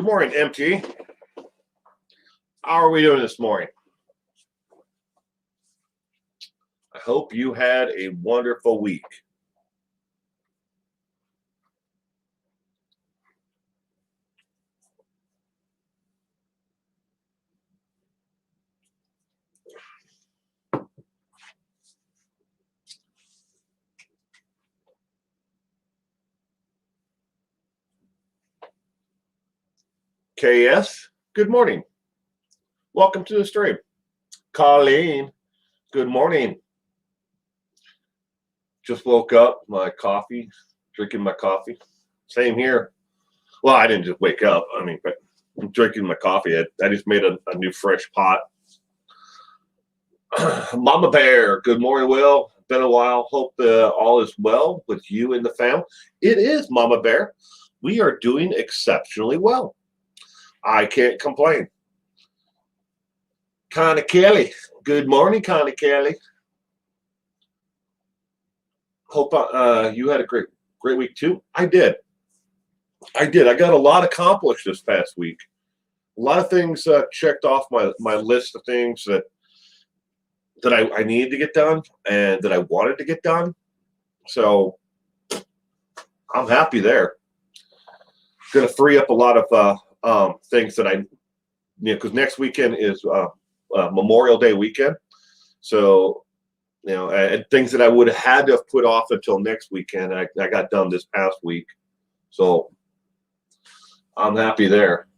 Good morning, MT. How are we doing this morning? I hope you had a wonderful week. KS, good morning. Welcome to the stream. Colleen, good morning. Just woke up, drinking my coffee. Same here. Well, I didn't just wake up. But I'm drinking my coffee. I just made a new fresh pot. Mama Bear, good morning, Will. Been a while. Hope all is well with you and the family. It is, Mama Bear. We are doing exceptionally well. I can't complain. Connie Kelly, good morning, Connie Kelly. Hope you had a great week too. I did. I got a lot accomplished this past week. A lot of things checked off my list of things that I needed to get done and that I wanted to get done. So I'm happy there. Going to free up a lot of things that because next weekend is Memorial Day weekend. So, and things that I would have had to have put off until next weekend, I got done this past week. So I'm happy there.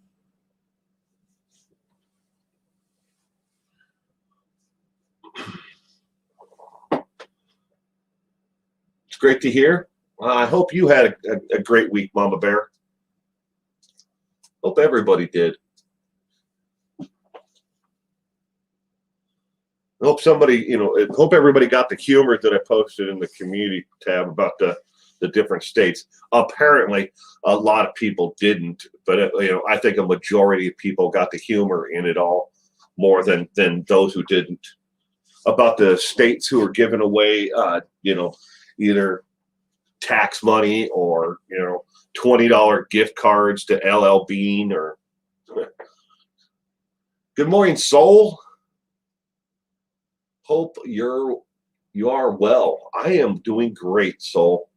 It's great to hear. I hope you had a great week, Mama Bear. Hope everybody did. Hope hope everybody got the humor that I posted in the community tab about the different states. Apparently, a lot of people didn't, but I think a majority of people got the humor in it all more than those who didn't. About the states who are giving away, either tax money or $20 gift cards to LL Bean or. Good morning, Soul. Hope you are well. I am doing great, Soul.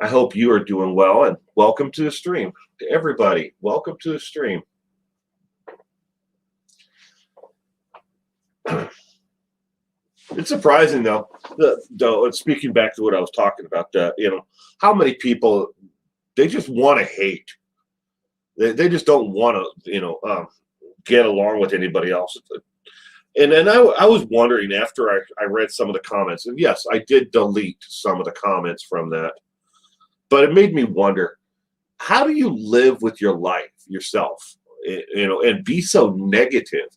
I hope you are doing well, and welcome to the stream. To everybody, welcome to the stream. It's surprising, though, speaking back to what I was talking about, how many people, they just want to hate. They just don't want to, get along with anybody else. And then I was wondering after I read some of the comments, and yes, I did delete some of the comments from that, but it made me wonder, how do you live with your life yourself, and be so negative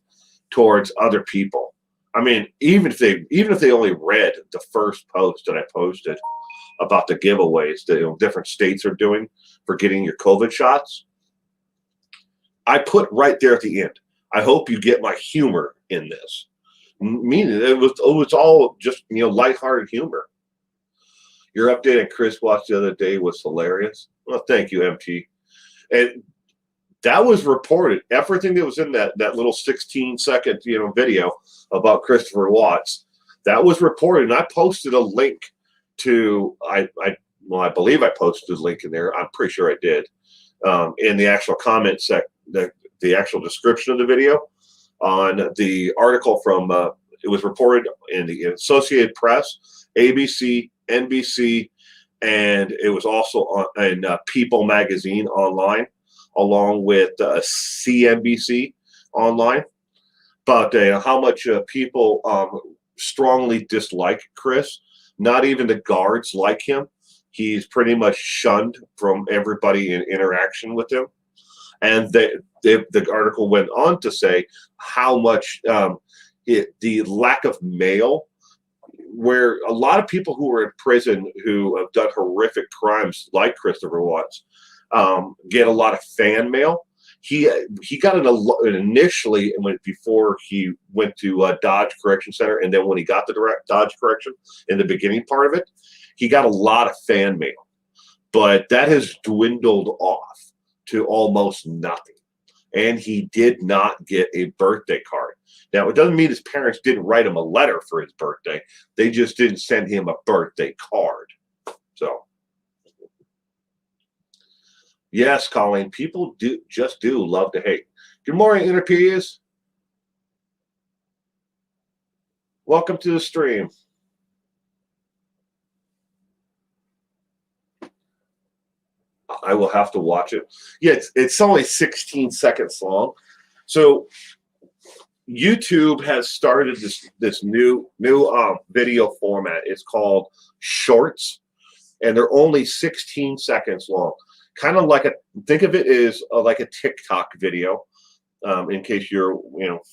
towards other people? I mean, even if they only read the first post that I posted about the giveaways that different states are doing for getting your COVID shots, I put right there at the end, I hope you get my humor in this. Meaning it was all just lighthearted humor. Your update on Chris Watts the other day was hilarious. Well, thank you, MT. And that was reported. Everything that was in that little 16-second video about Christopher Watts, that was reported. And I posted a link to I believe I posted a link in there. I'm pretty sure I did. In the actual comment the actual description of the video on the article from it was reported in the Associated Press, ABC, NBC, and it was also in People magazine online, along with CNBC online, about how much people strongly dislike Chris. Not even the guards like him. He's pretty much shunned from everybody in interaction with him. And the article went on to say how much the lack of mail, where a lot of people who are in prison who have done horrific crimes like Christopher Watts get a lot of fan mail. He got it initially before he went to Dodge Correction Center, and then when he got the direct Dodge Correction in the beginning part of it, he got a lot of fan mail. But that has dwindled off to almost nothing. And he did not get a birthday card. Now, it doesn't mean his parents didn't write him a letter for his birthday. They just didn't send him a birthday card. So, yes, Colleen, people do love to hate. Good morning, Interpeas. Welcome to the stream. I will have to watch it. Yeah, it's only 16 seconds long. So YouTube has started this new video format. It's called Shorts, and they're only 16 seconds long. Kind of like think of it as like a TikTok video. In case you're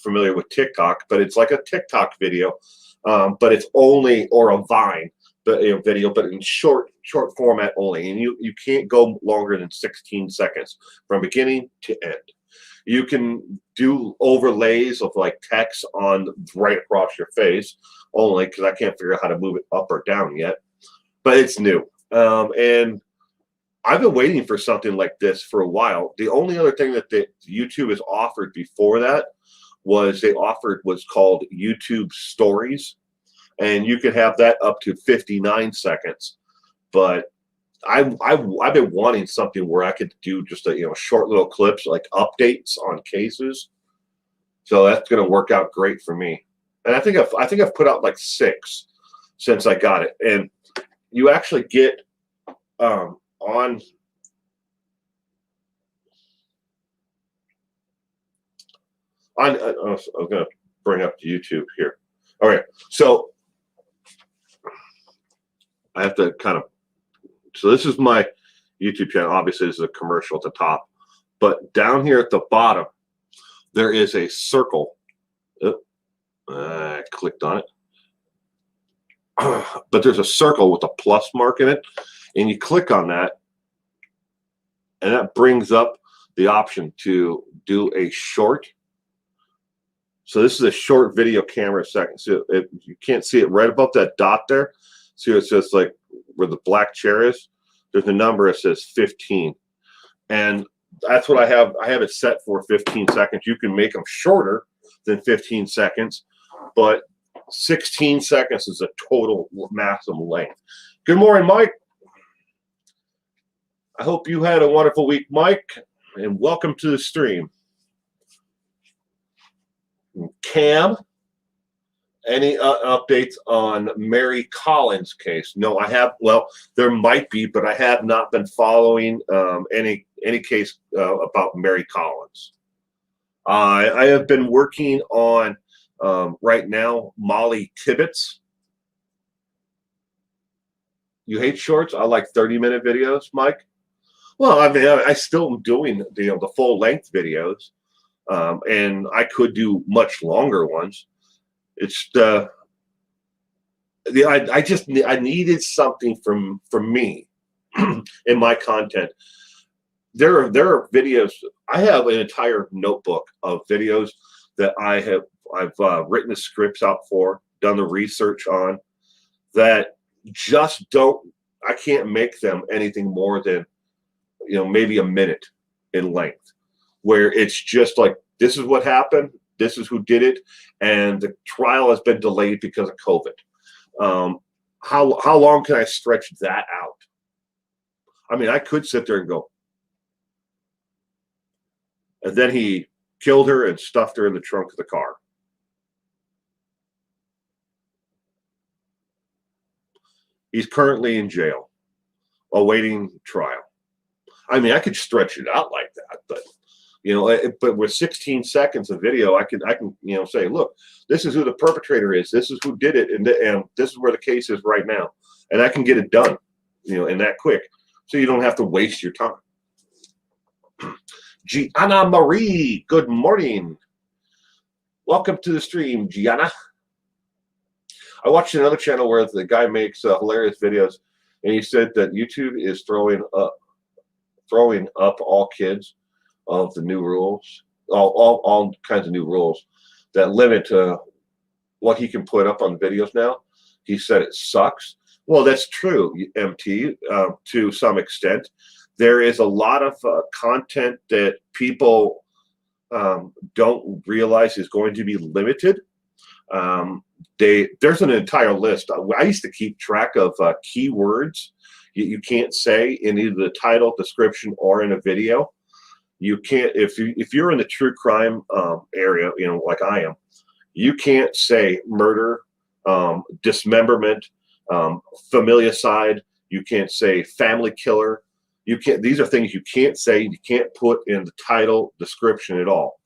familiar with TikTok, but it's like a TikTok video, but it's only, or a Vine, but video, but in short format only, and you can't go longer than 16 seconds from beginning to end. You can do overlays of like text on right across your face, only because I can't figure out how to move it up or down yet, but it's new, and I've been waiting for something like this for a while. The only other thing that YouTube has offered before that was they offered what's called YouTube Stories, and you could have that up to 59 seconds. But I've been wanting something where I could do just a short little clips, like updates on cases. So that's going to work out great for me. And I think I've put out like 6 since I got it, and you actually get on. I'm going to bring up the YouTube here. All right, so I have to so this is my YouTube channel. Obviously, this is a commercial at the top, but down here at the bottom, there is a circle. I clicked on it, but there's a circle with a plus mark in it. And you click on that, and that brings up the option to do a short. So this is a short video camera second. So you can't see it right above that dot there. See, it's just like where the black chair is. There's a number that says 15, and that's what I have. I have it set for 15 seconds. You can make them shorter than 15 seconds, but 16 seconds is a total maximum length. Good morning, Mike. I hope you had a wonderful week, Mike, and welcome to the stream. Cam, any updates on Mary Collins case? No, I have. Well, there might be, but I have not been following any case about Mary Collins. I have been working on right now Molly Tibbetts. You hate shorts? I like 30-minute videos, Mike. Well, I mean, I still am doing the full length videos, and I could do much longer ones. It's I needed something from me in my content. There are videos. I have an entire notebook of videos that I've written the scripts out for, done the research on, that just don't. I can't make them anything more than maybe a minute in length, where it's just like, this is what happened, this is who did it, and the trial has been delayed because of COVID. How long can I stretch that out? I mean, I could sit there and go, and then he killed her and stuffed her in the trunk of the car. He's currently in jail, awaiting trial. I mean, I could stretch it out like that, but but with 16 seconds of video, I can say, look, this is who the perpetrator is, this is who did it, and this is where the case is right now, and I can get it done, in that quick, so you don't have to waste your time. Gianna Marie, good morning. Welcome to the stream, Gianna. I watched another channel where the guy makes hilarious videos, and he said that YouTube is throwing up all kids of the new rules, all kinds of new rules that limit what he can put up on videos now. He said it sucks. Well, that's true, MT, to some extent, There is a lot of content that people don't realize is going to be limited. There's an entire list. I used to keep track of keywords you can't say in either the title, description, or in a video. You can't, if you're in the true crime area, like I am, you can't say murder, dismemberment, familicide. You can't say family killer. You can't. These are things you can't say. You can't put in the title, description at all.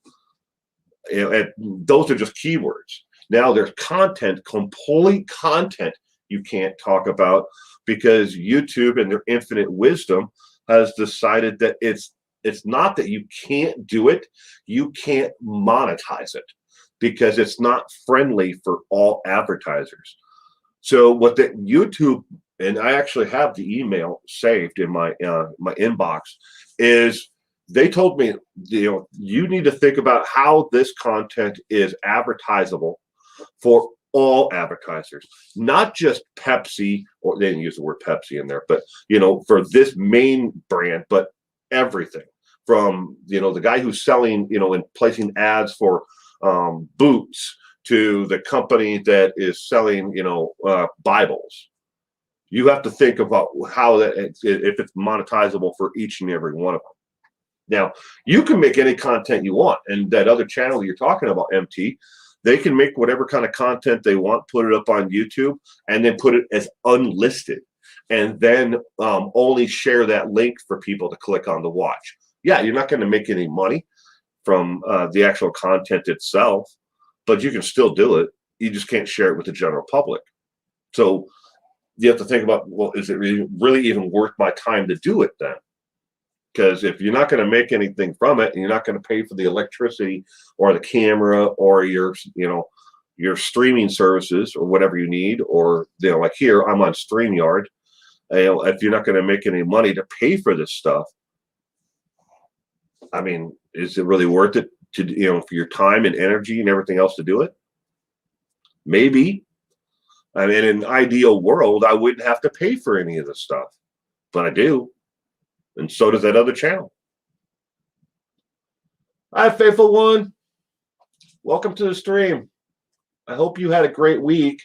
And those are just keywords. Now there's content, complete content you can't talk about because YouTube and their infinite wisdom has decided that it's not that you can't do it, you can't monetize it because it's not friendly for all advertisers. So what that YouTube, and I actually have the email saved in my my inbox, is they told me, you need to think about how this content is advertisable for all advertisers, not just Pepsi, or they didn't use the word Pepsi in there, but for this main brand, but everything from the guy who's selling and placing ads for boots to the company that is selling Bibles. You have to think about how that, if it's monetizable for each and every one of them. Now, you can make any content you want, and that other channel you're talking about, MT, they can make whatever kind of content they want, put it up on YouTube, and then put it as unlisted, and then only share that link for people to click on to watch. Yeah, you're not going to make any money from the actual content itself, but you can still do it. You just can't share it with the general public. So you have to think about, well, is it really even worth my time to do it then? Because if you're not going to make anything from it, and you're not going to pay for the electricity or the camera or your streaming services or whatever you need, or like here, I'm on StreamYard. If you're not going to make any money to pay for this stuff, I mean, is it really worth it to for your time and energy and everything else to do it? Maybe. I mean, in an ideal world, I wouldn't have to pay for any of this stuff, but I do. And so does that other channel. Hi, faithful one. Welcome to the stream. I hope you had a great week.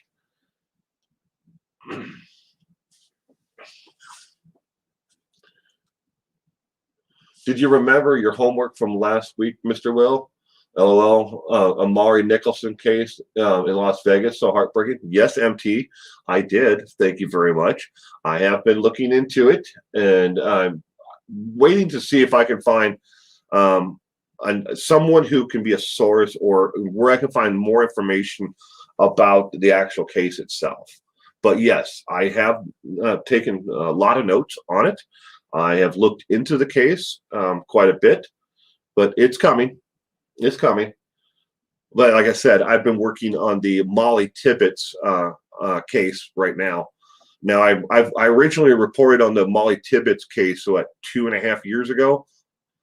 Did you remember your homework from last week, Mr. Will? LOL, Amari Nicholson case in Las Vegas, so heartbreaking. Yes, MT, I did. Thank you very much. I have been looking into it, and I'm waiting to see if I can find someone who can be a source or where I can find more information about the actual case itself. But yes, I have taken a lot of notes on it. I have looked into the case quite a bit, but it's coming. It's coming. But like I said, I've been working on the Molly Tibbetts case right now. Now, I originally reported on the Molly Tibbetts case, so 2.5 years ago,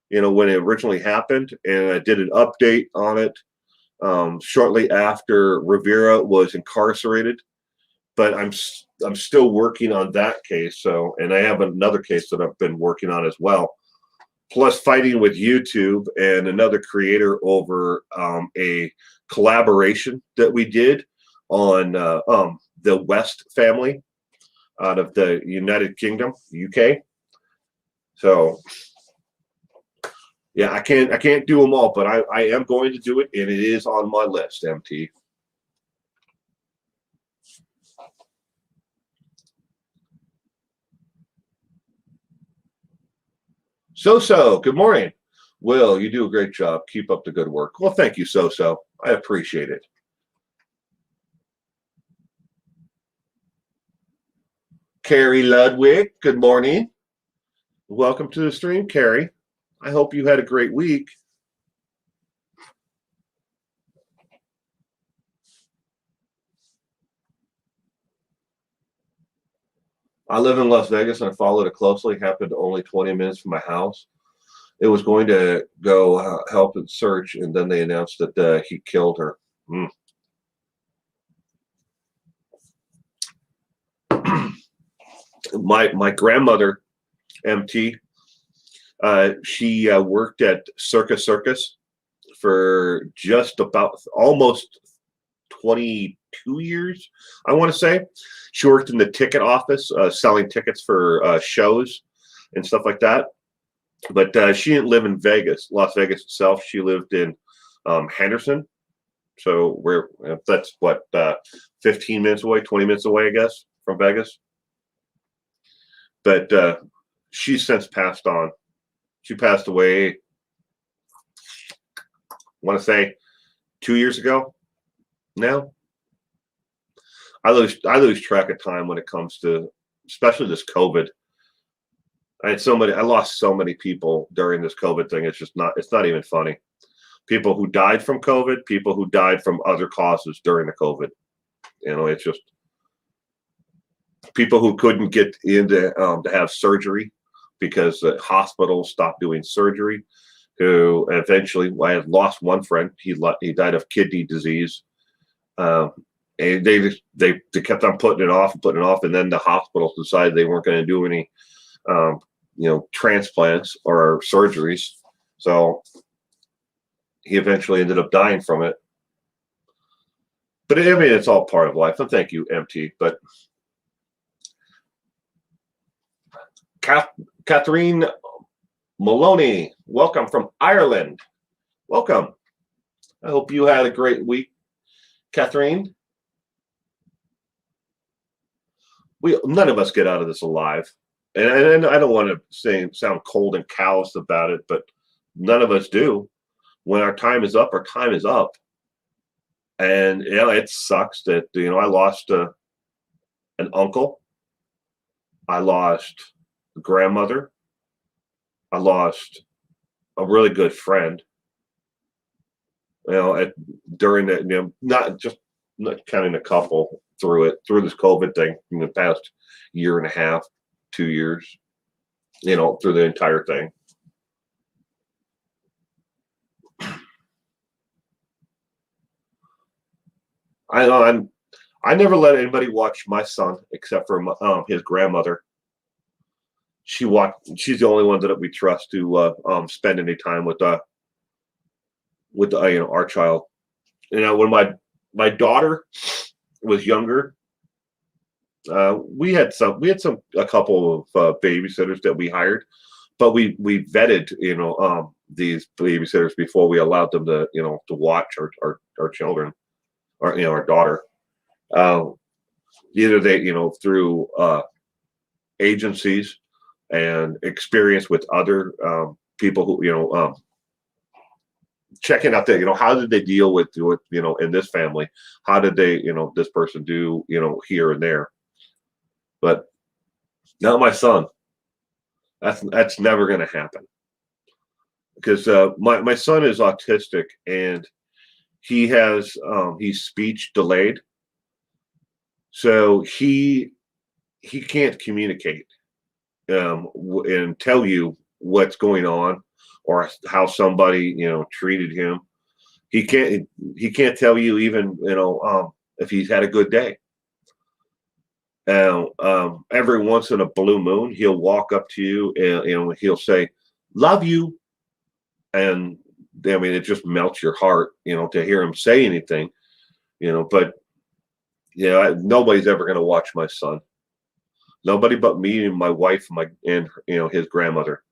when it originally happened, and I did an update on it shortly after Rivera was incarcerated. But I'm still working on that case. So, and I have another case that I've been working on as well. Plus, fighting with YouTube and another creator over a collaboration that we did on the West family out of the United Kingdom, UK. So, yeah, I can't do them all, but I am going to do it, and it is on my list, MT. So, good morning. Will, you do a great job. Keep up the good work. Well, thank you, So. I appreciate it. Carrie Ludwig, good morning. Welcome to the stream, Carrie. I hope you had a great week. I live in Las Vegas and I followed it closely. It happened only 20 minutes from my house. It was going to go help and search, and then they announced that he killed her. My grandmother, MT, She worked at Circus Circus for just about almost 22 years, I want to say. She worked in the ticket office, selling tickets for shows and stuff like that. But she didn't live in Vegas, Las Vegas itself. She lived in Henderson. So that's what, 15 minutes away, 20 minutes away, I guess, from Vegas. But she's since passed on. She passed away, I want to say 2 years ago now. I lose track of time when it comes to, especially this COVID. I lost so many people during this COVID thing. It's not even funny. People who died from COVID, people who died from other causes during the COVID. It's just people who couldn't get into to have surgery because the hospitals stopped doing surgery. Who eventually, I had lost one friend. He died of kidney disease. And they kept on putting it off, and then the hospitals decided they weren't going to do any, transplants or surgeries. So he eventually ended up dying from it. But I mean, it's all part of life. And thank you, MT. But Catherine Maloney, welcome from Ireland. Welcome. I hope you had a great week, Catherine. None of us get out of this alive. And I don't want to sound cold and callous about it, but none of us do. When our time is up, our time is up. And it sucks that I lost an uncle. I lost a grandmother. I lost a really good friend. During that, not counting a couple through this COVID thing in the past year and a half, 2 years, through the entire thing. I never let anybody watch my son except for his grandmother. She's the only one that we trust to spend any time with our child. When my daughter was younger, we had a couple of babysitters that we hired, but we vetted these babysitters before we allowed them to watch our children, or our daughter. Either they through agencies and experience with other people who checking out that how did they deal with in this family, how did they this person do here and there. But not my son. That's never going to happen, because my son is autistic, and he has he's speech delayed, so he can't communicate and tell you what's going on or how somebody treated him. He can't tell you even if he's had a good day. Every once in a blue moon, he'll walk up to you and he'll say, "Love you," and I mean, it just melts your heart, to hear him say anything, But nobody's ever going to watch my son. Nobody but me and my wife, and his grandmother,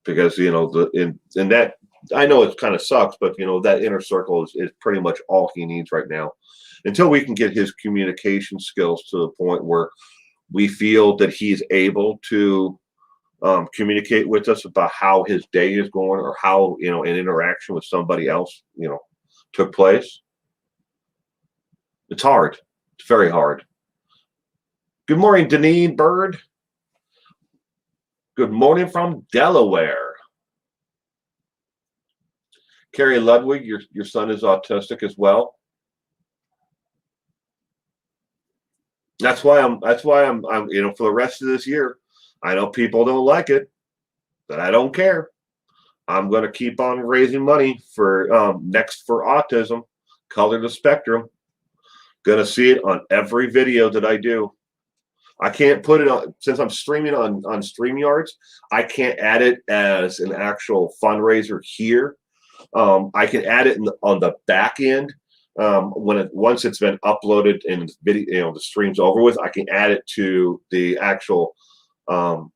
because in that, I know it kind of sucks, but that inner circle is pretty much all he needs right now. Until we can get his communication skills to the point where we feel that he's able to communicate with us about how his day is going, or how an interaction with somebody else took place. It's hard. It's very hard. Good morning, Deneen Bird. Good morning from Delaware. Carrie Ludwig, your son is autistic as well. That's why I'm for the rest of this year, I know people don't like it, but I don't care. I'm going to keep on raising money for Next for Autism, Color the Spectrum. Going to see it on every video that I do. I can't put it on, since I'm streaming on StreamYards, I can't add it as an actual fundraiser here. I can add it on the back end. Once it's been uploaded and video, the stream's over with, I can add it to the actual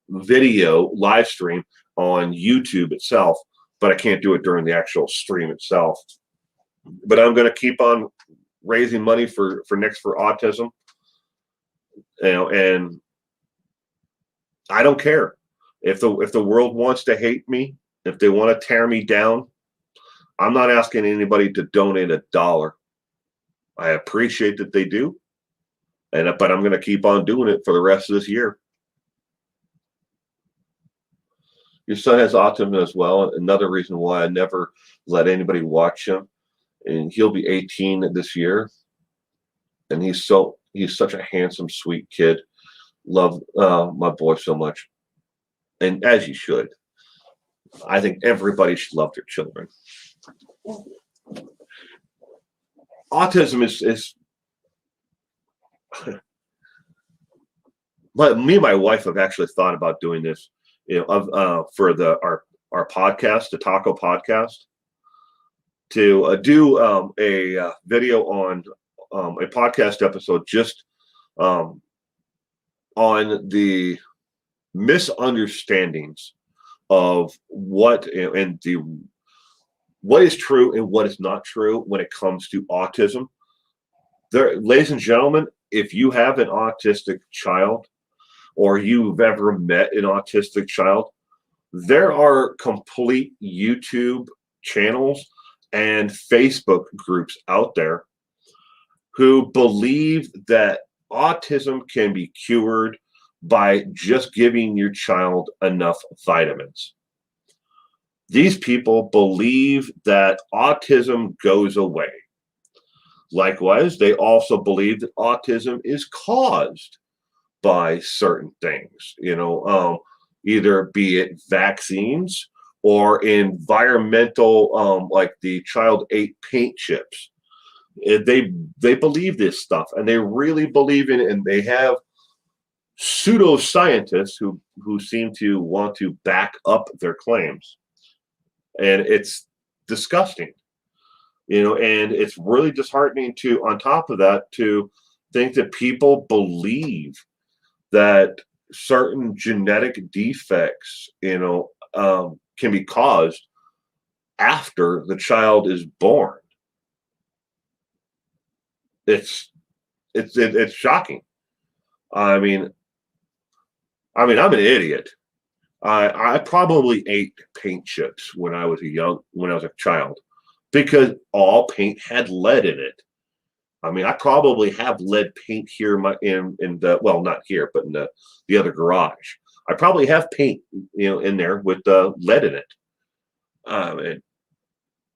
video live stream on YouTube itself, but I can't do it during the actual stream itself. But I'm going to keep on raising money for Next for Autism, and I don't care if the world wants to hate me, if they want to tear me down. I'm not asking anybody to donate $1. I appreciate that they do, but I'm going to keep on doing it for the rest of this year. Your son has autism as well. Another reason why I never let anybody watch him. And he'll be 18 this year. And he's such a handsome, sweet kid. Love my boy so much. And as you should. I think everybody should love their children. Autism is but me and my wife have actually thought about doing this, for our podcast, the Taco Podcast, to do a video on a podcast episode just on the misunderstandings of what is true and what is not true when it comes to autism. There, ladies and gentlemen, if you have an autistic child or you've ever met an autistic child, there are complete YouTube channels and Facebook groups out there who believe that autism can be cured by just giving your child enough vitamins. These people believe that autism goes away. Likewise, they also believe that autism is caused by certain things, either be it vaccines or environmental, like the child ate paint chips. They believe this stuff, and they really believe in it, and they have pseudoscientists who seem to want to back up their claims. And it's disgusting, and it's really disheartening on top of that, to think that people believe that certain genetic defects, can be caused after the child is born. It's shocking. I mean, I'm an idiot. I probably ate paint chips when I was a child, because all paint had lead in it. I mean, I probably have lead paint here in the, well, not here, but in the other garage. I probably have paint, in there with lead in it.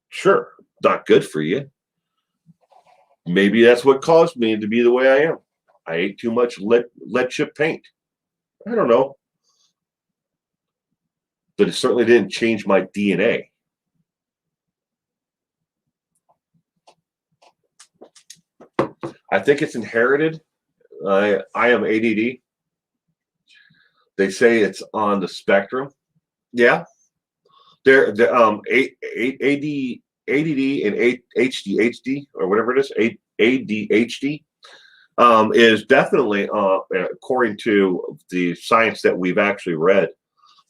Sure, not good for you. Maybe that's what caused me to be the way I am. I ate too much lead chip paint. I don't know. But it certainly didn't change my DNA. I think it's inherited. I am ADD. They say it's on the spectrum. Yeah. They're ADD and ADHD, or whatever it is, ADHD, is definitely, according to the science that we've actually read,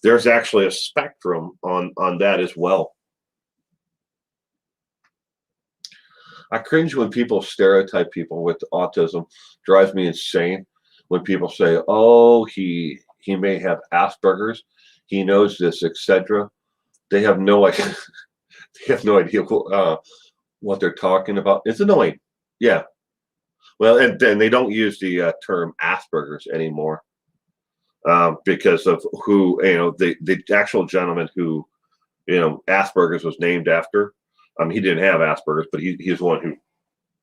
there's actually a spectrum on that as well. I cringe when people stereotype people with autism. Drives me insane when people say, "Oh, he may have Asperger's, he knows this, etc." They have no idea. They have no idea what they're talking about. It's annoying. Yeah. Well, and then they don't use the term Asperger's anymore, because of who, the actual gentleman who, Asperger's was named after. He didn't have Asperger's, but he's the one who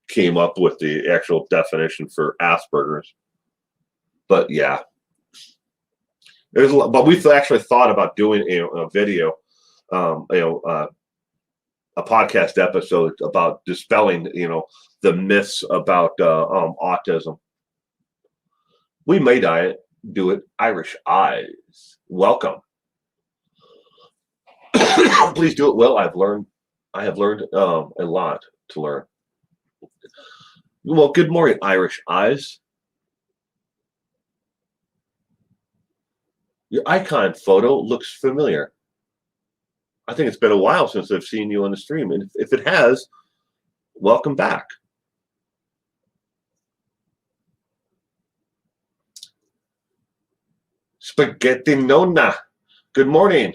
came up with the actual definition for Asperger's. But yeah, there's a lot, but we've actually thought about doing a video, a podcast episode about dispelling, the myths about autism. We may do it. Irish Eyes. Welcome. Please do it well. I have learned a lot to learn. Well, good morning, Irish Eyes. Your icon photo looks familiar. I think it's been a while since I've seen you on the stream. And if it has, welcome back. Spaghetti Nona. Good morning.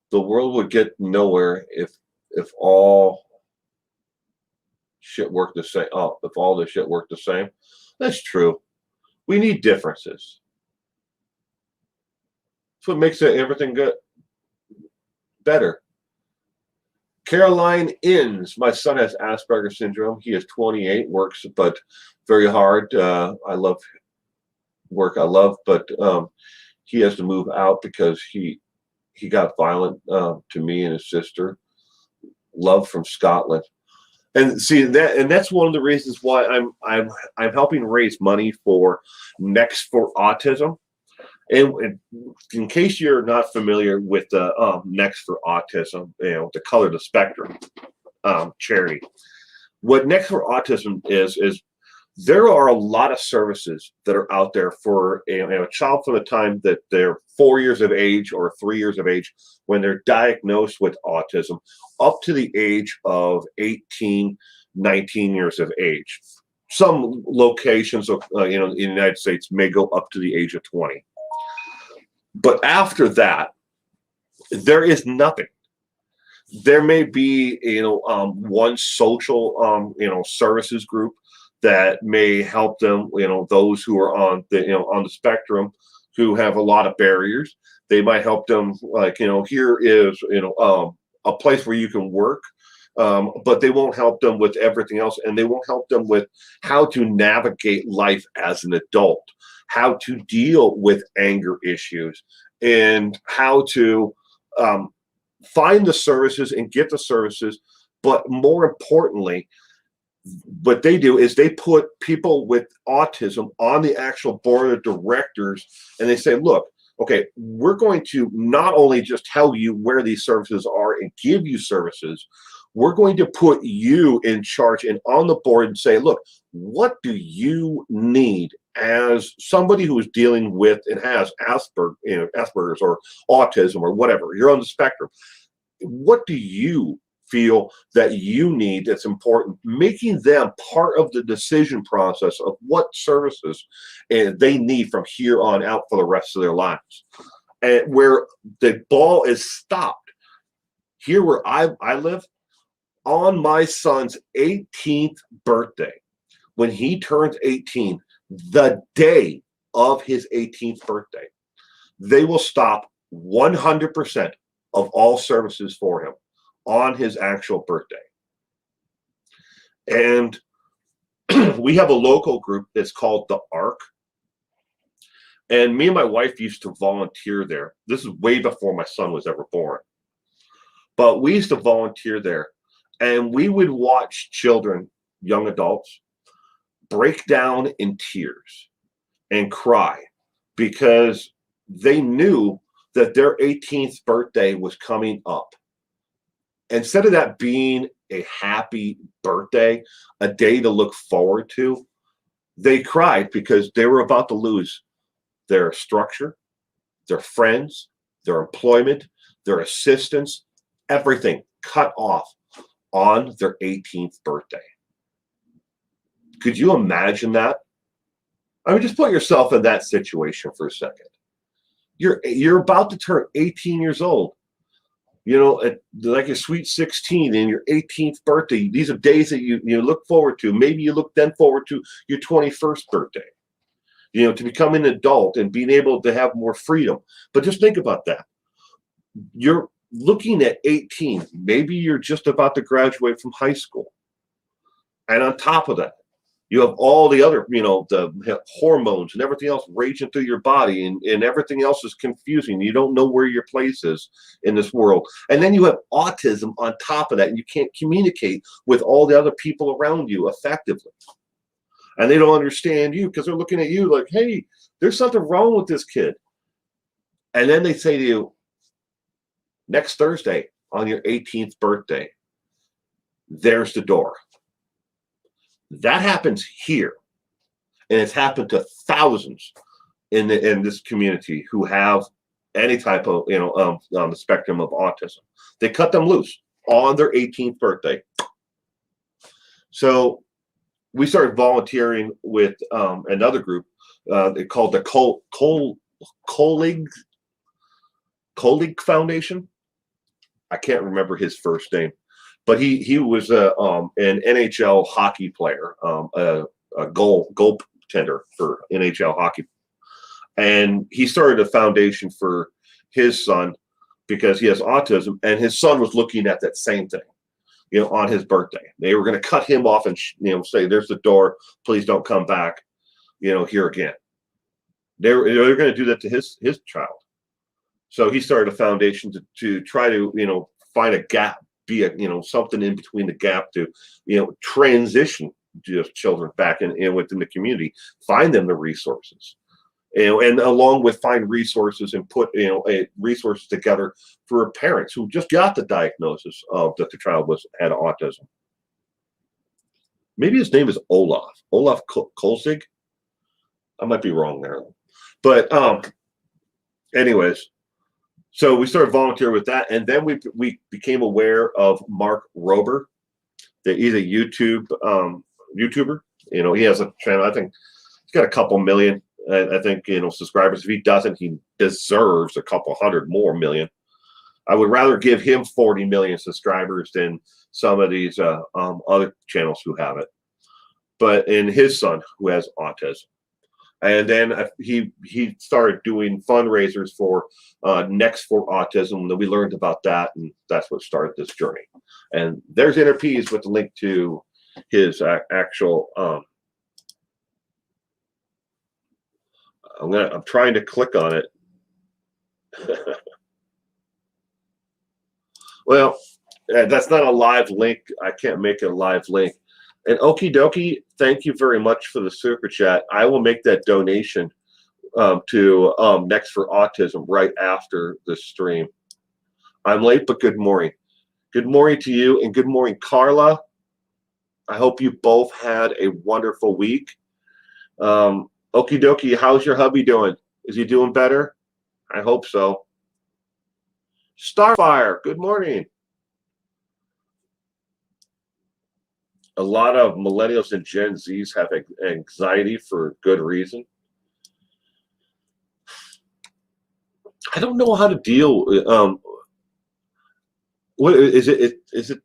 The world would get nowhere if all shit worked the same. Oh, if all the shit worked the same. That's true. We need differences. That's what makes everything good better. Caroline Inns. My son has Asperger's syndrome. He is 28, works but very hard. I love work. I love, but he has to move out because he got violent to me and his sister. Love from Scotland. And see that's one of the reasons why I'm helping raise money for Next for Autism. And in case you're not familiar with the Next for Autism, the Color the Spectrum charity, what Next for Autism is there are a lot of services that are out there for a child from the time that they're 4 years of age or 3 years of age when they're diagnosed with autism up to the age of 18, 19 years of age. Some locations of, in the United States may go up to the age of 20. But after that, there is nothing. There may be, one social, services group that may help them, those who are on the spectrum who have a lot of barriers. They might help them, like, here is, a place where you can work, but they won't help them with everything else. And they won't help them with how to navigate life as an adult, how to deal with anger issues, and how to find the services and get the services. But more importantly, what they do is they put people with autism on the actual board of directors, and they say, look, okay, we're going to not only just tell you where these services are and give you services, we're going to put you in charge and on the board and say, look, what do you need as somebody who is dealing with and has Asperger's or autism or whatever, you're on the spectrum. What do you feel that you need that's important, making them part of the decision process of what services they need from here on out for the rest of their lives. And where the ball is stopped, here where I live, on my son's 18th birthday, when he turns 18, the day of his 18th birthday, they will stop 100% of all services for him on his actual birthday. And we have a local group that's called the ARC. And me and my wife used to volunteer there. This is way before my son was ever born. But we used to volunteer there. And we would watch children, young adults, break down in tears and cry because they knew that their 18th birthday was coming up. Instead of that being a happy birthday, a day to look forward to, they cried because they were about to lose their structure, their friends, their employment, their assistance, everything cut off on their 18th birthday. Could you imagine that? I mean, just put yourself in that situation for a second. You're about to turn 18 years old. Like your sweet 16 and your 18th birthday. These are days that you look forward to. Maybe you look then forward to your 21st birthday, to become an adult and being able to have more freedom. But just think about that. You're looking at 18. Maybe you're just about to graduate from high school. And on top of that, you have all the other, the hormones and everything else raging through your body, and everything else is confusing. You don't know where your place is in this world. And then you have autism on top of that, and you can't communicate with all the other people around you effectively. and they don't understand you because they're looking at you like, hey, there's something wrong with this kid. And then they say to you, next Thursday on your 18th birthday, there's the door. That happens here. And it's happened to thousands in this community who have any type of, on the spectrum of autism. They cut them loose on their 18th birthday. So we started volunteering with another group called the Kolig Foundation. I can't remember his first name, but he was an NHL hockey player, a goaltender for NHL hockey, and he started a foundation for his son because he has autism, and his son was looking at that same thing. On his birthday, they were going to cut him off and say, "There's the door. Please don't come back." Here again. They're going to do that to his child. So he started a foundation to try to find a gap, be something in between the gap to transition just children back in within the community, find them the resources. And along with find resources and put resources together for parents who just got the diagnosis of that the child had autism. Maybe his name is Olaf Kolzig. I might be wrong there, but anyways, so we started volunteering with that, and then we became aware of Mark Rober. That he's a YouTuber. He has a channel. I think he's got a couple million. I think subscribers. If he doesn't, he deserves a couple hundred more million. I would rather give him 40 million subscribers than some of these other channels who have it. But in his son who has autism, and then he started doing fundraisers for Next for Autism. And we learned about that, and that's what started this journey. And there's InnerPeace with the link to his actual. I'm trying to click on it. Well, that's not a live link. I can't make a live link. And okie dokie, thank you very much for the super chat. I will make that donation to Next for Autism right after the stream. I'm late, but good morning. Good morning to you, and good morning, Carla. I hope you both had a wonderful week. Okie dokie, how's your hubby doing? Is he doing better? I hope so. Starfire, good morning. A lot of millennials and Gen Zs have anxiety for good reason. I don't know how to deal. What is it? Is it?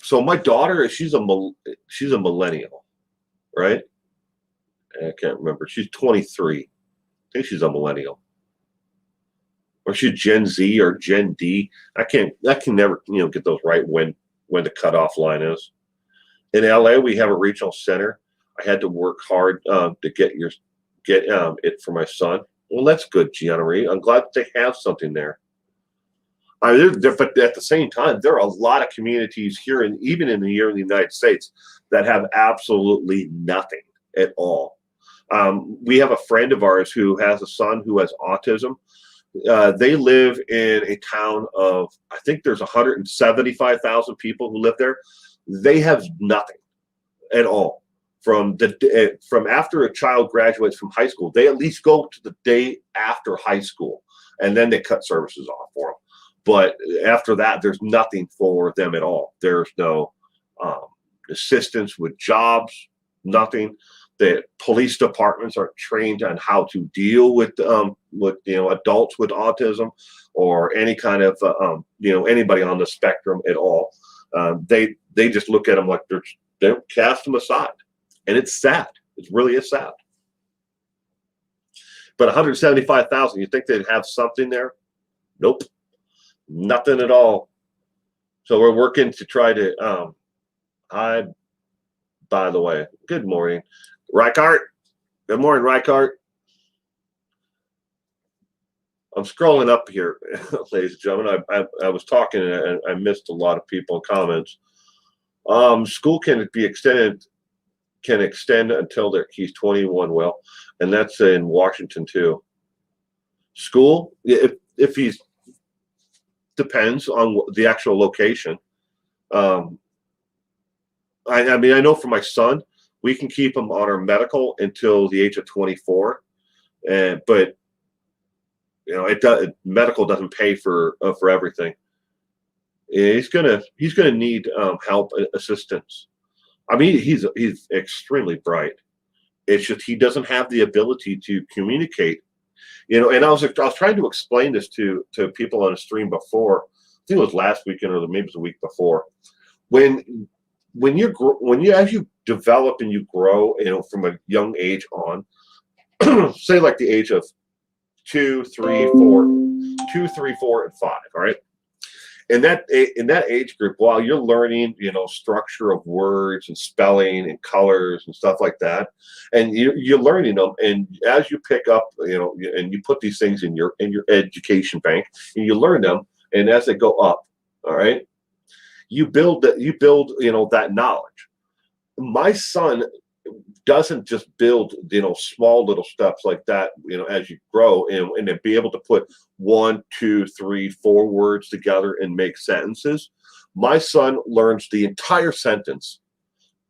So my daughter, she's a millennial, right? I can't remember. She's 23. I think she's a millennial. Or she's Gen Z or Gen D. I can never get those right when the cutoff line is. In LA, we have a regional center. I had to work hard to get it for my son. Well, that's good, Gianna Marie. I'm glad that they have something there. But at the same time, there are a lot of communities here, and even in the United States, that have absolutely nothing at all. We have a friend of ours who has a son who has autism. They live in a town of, I think there's 175,000 people who live there. They have nothing at all from after a child graduates from high school. They at least go to the day after high school, and then they cut services off for them. But after that, there's nothing for them at all. There's no assistance with jobs, nothing. The police departments aren't trained on how to deal with adults with autism or any kind of anybody on the spectrum at all. They just look at them like they don't cast them aside, and it's sad. It really is sad. But 175,000, you think they'd have something there? Nope, nothing at all. So we're working to try to. By the way, good morning, Reichart. Good morning, Reichart. I'm scrolling up here, ladies and gentlemen. I was talking and I missed a lot of people in comments. School can be extended can extend until he's 21. Well, and that's in Washington too. School, if he's depends on the actual location. I mean, I know for my son, we can keep him on our medical until the age of 24, but medical doesn't pay for everything. He's gonna need help, assistance. I mean, he's extremely bright. It's just he doesn't have the ability to communicate. And I was trying to explain this to people on a stream before. I think it was last weekend or maybe it was the week before. When you as you develop and you grow, from a young age on, say like the age of 2, 3, 4, and 5. All right. In that age group, while you're learning, structure of words and spelling and colors and stuff like that, and you're learning them, and as you pick up, and you put these things in your education bank, and you learn them, and as they go up, all right, you build that knowledge. My son doesn't just build small little steps like that as you grow and then be able to put 1, 2, 3, 4 words together and make sentences. My son learns the entire sentence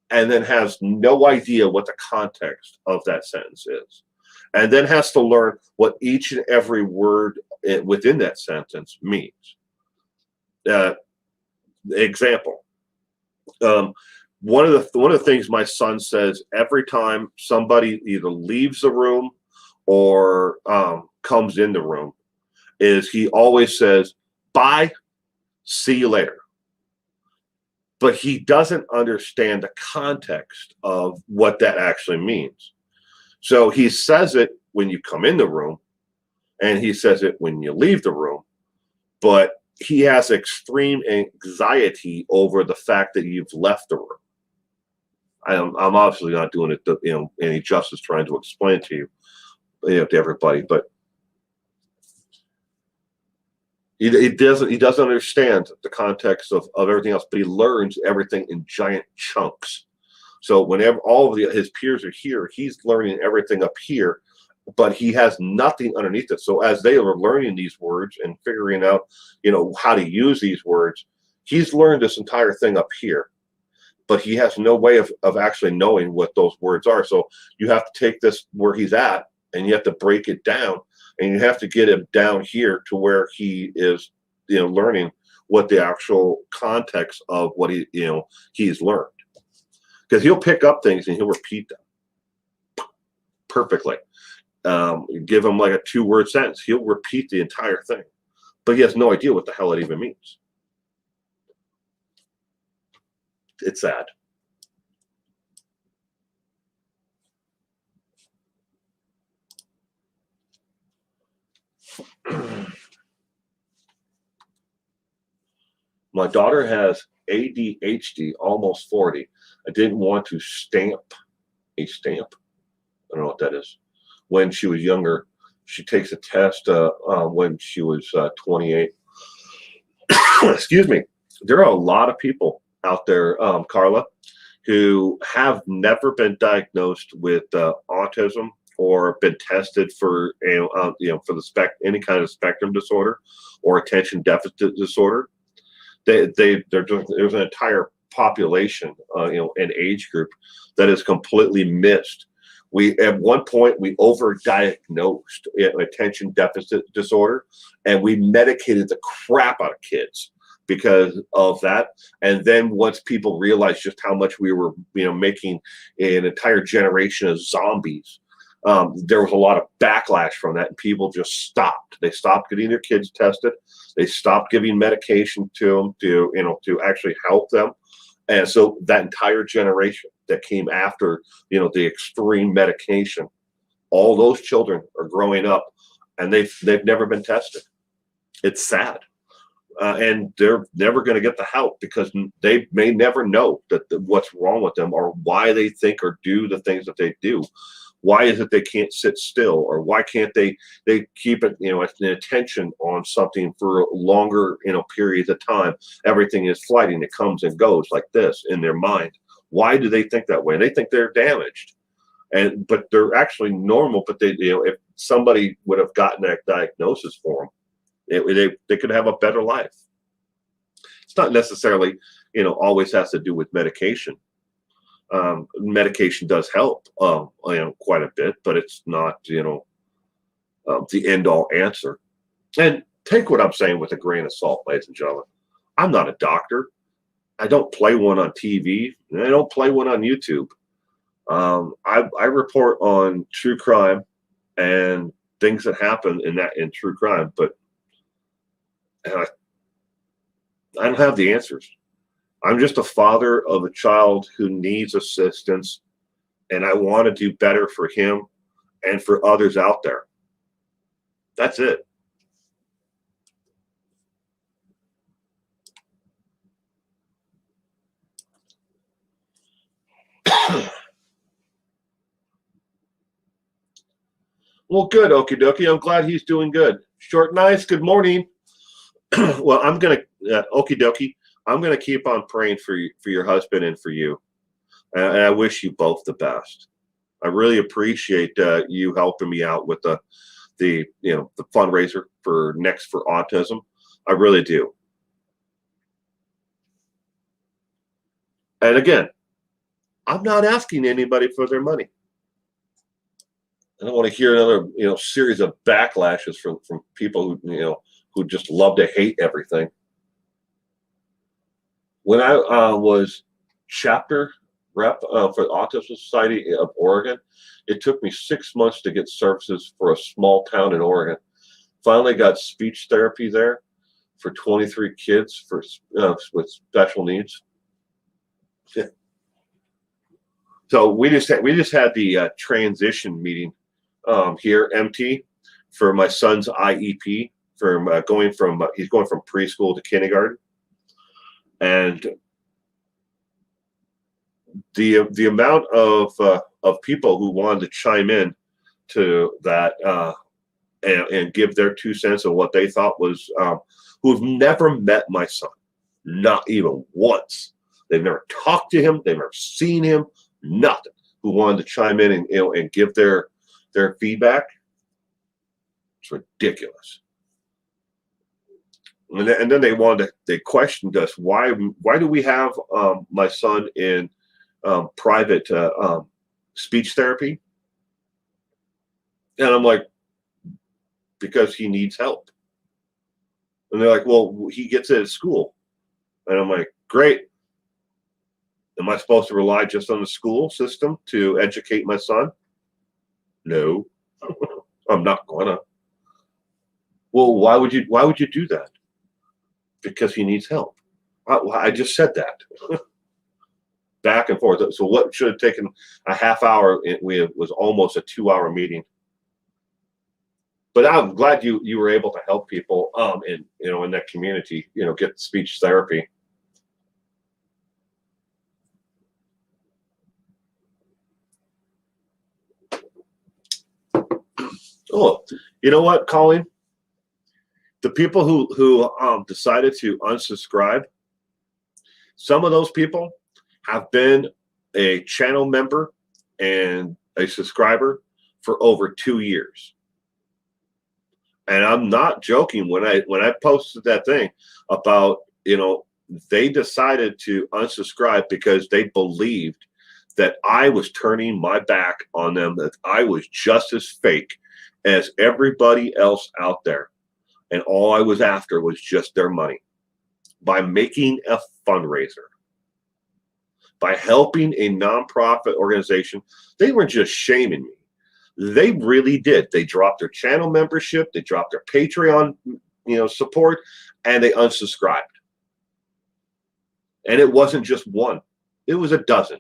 and then has no idea what the context of that sentence is, and then has to learn what each and every word within that sentence means. Example. One of the things my son says every time somebody either leaves the room or comes in the room is he always says, "Bye, see you later." But he doesn't understand the context of what that actually means. So he says it when you come in the room, and he says it when you leave the room, but he has extreme anxiety over the fact that you've left the room. I'm obviously not doing it, any justice trying to explain to to everybody, but he doesn't understand the context of everything else, but he learns everything in giant chunks. So whenever all of his peers are here, he's learning everything up here, but he has nothing underneath it. So as they are learning these words and figuring out, how to use these words, he's learned this entire thing up here, but he has no way of actually knowing what those words are. So you have to take this where he's at, and you have to break it down, and you have to get him down here to where he is, learning what the actual context of what he's learned. Because he'll pick up things and he'll repeat them perfectly. Give him like a 2-word sentence, he'll repeat the entire thing, but he has no idea what the hell it even means. It's sad. My daughter has ADHD, almost 40. I didn't want to stamp a stamp. I don't know what that is. When she was younger, she takes a test when she was 28. Excuse me. There are a lot of people out there, Carla, who have never been diagnosed with autism or been tested for for the any kind of spectrum disorder or attention deficit disorder. There's an entire population, an age group that is completely missed. At one point we overdiagnosed attention deficit disorder, and we medicated the crap out of kids because of that. And then once people realized just how much we were, making an entire generation of zombies, there was a lot of backlash from that, and people just stopped. They stopped getting their kids tested. They stopped giving medication to them to actually help them. And so that entire generation that came after, the extreme medication, all those children are growing up and they've never been tested. It's sad. And they're never going to get the help because they may never know what's wrong with them or why they think or do the things that they do. Why is it they can't sit still, or why can't they keep it, an attention on something for longer, periods of time? Everything is flighting. It comes and goes like this in their mind. Why do they think that way? They think they're damaged, but they're actually normal. But if somebody would have gotten that diagnosis for them, they could have a better life. It's not necessarily, always has to do with medication. Medication does help, quite a bit, but it's not, the end all answer. And take what I'm saying with a grain of salt, ladies and gentlemen. I'm not a doctor. I don't play one on TV. And I don't play one on YouTube. I report on true crime and things that happen in true crime, but I don't have the answers. I'm just a father of a child who needs assistance, and I want to do better for him and for others out there. That's it. Well, good, okie dokie. I'm glad he's doing good. Short, nice. Good morning. Well, I'm gonna okie dokie. I'm gonna keep on praying for your husband and for you, and I wish you both the best. I really appreciate you helping me out with the fundraiser for Next for Autism. I really do. And again, I'm not asking anybody for their money. I don't want to hear another series of backlashes from people who just love to hate everything. When I was chapter rep for the Autism Society of Oregon, it took me 6 months to get services for a small town in Oregon. Finally got speech therapy there for 23 kids with special needs. Yeah. So we just had the transition meeting here, MT, for my son's IEP from he's going from preschool to kindergarten, and the amount of people who wanted to chime in to that and give their 2 cents of what they thought was who've never met my son, not even once. They've never talked to him. They've never seen him. Nothing. Who wanted to chime in and give their feedback. It's ridiculous. And then they questioned us, why do we have my son in private speech therapy? And I'm like, because he needs help. And they're like, well, he gets it at school. And I'm like, great. Am I supposed to rely just on the school system to educate my son? No, I'm not gonna. Well, why would you do that? Because he needs help. I just said that. Back and forth. So what should have taken a half hour, it was almost a 2-hour meeting. But I'm glad you were able to help people in that community, get speech therapy. Oh, you know what, Colleen? The people who decided to unsubscribe, some of those people have been a channel member and a subscriber for over 2 years. And I'm not joking when I posted that thing about, they decided to unsubscribe because they believed that I was turning my back on them, that I was just as fake as everybody else out there. And all I was after was just their money. By making a fundraiser, by helping a nonprofit organization, they weren't just shaming me. They really did. They dropped their channel membership, they dropped their Patreon, support, and they unsubscribed. And it wasn't just one; it was a dozen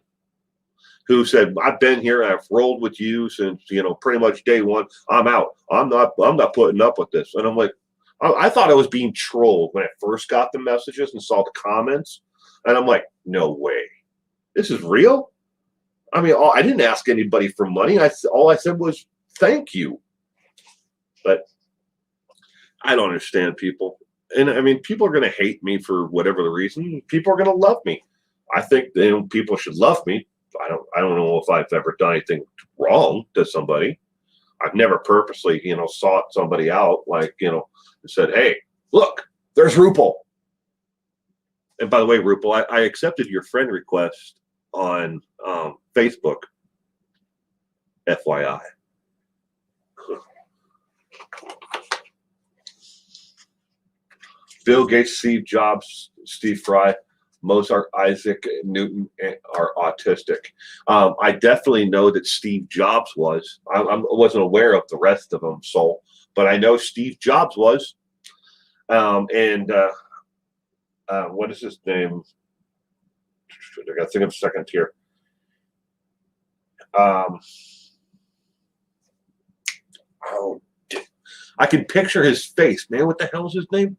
who said, "I've been here, I've rolled with you since pretty much day one. I'm out. I'm not putting up with this." And I'm like, I thought I was being trolled when I first got the messages and saw the comments, and I'm like, no way, this is real. I mean, I didn't ask anybody for money. All I said was thank you. But I don't understand people. And I mean, people are going to hate me for whatever the reason. People are going to love me. I think people should love me. I don't know if I've ever done anything wrong to somebody. I've never purposely, sought somebody out, like, and said, "Hey, look, there's Rupal." And by the way, Rupal, I accepted your friend request on Facebook. FYI. Bill Gates, Steve Jobs, Steve Fry, Mozart, Isaac Newton are autistic. I definitely know that Steve Jobs was. I wasn't aware of the rest of them, but I know Steve Jobs was. And what is his name? I got to think of a second here. I can picture his face, man. What the hell is his name?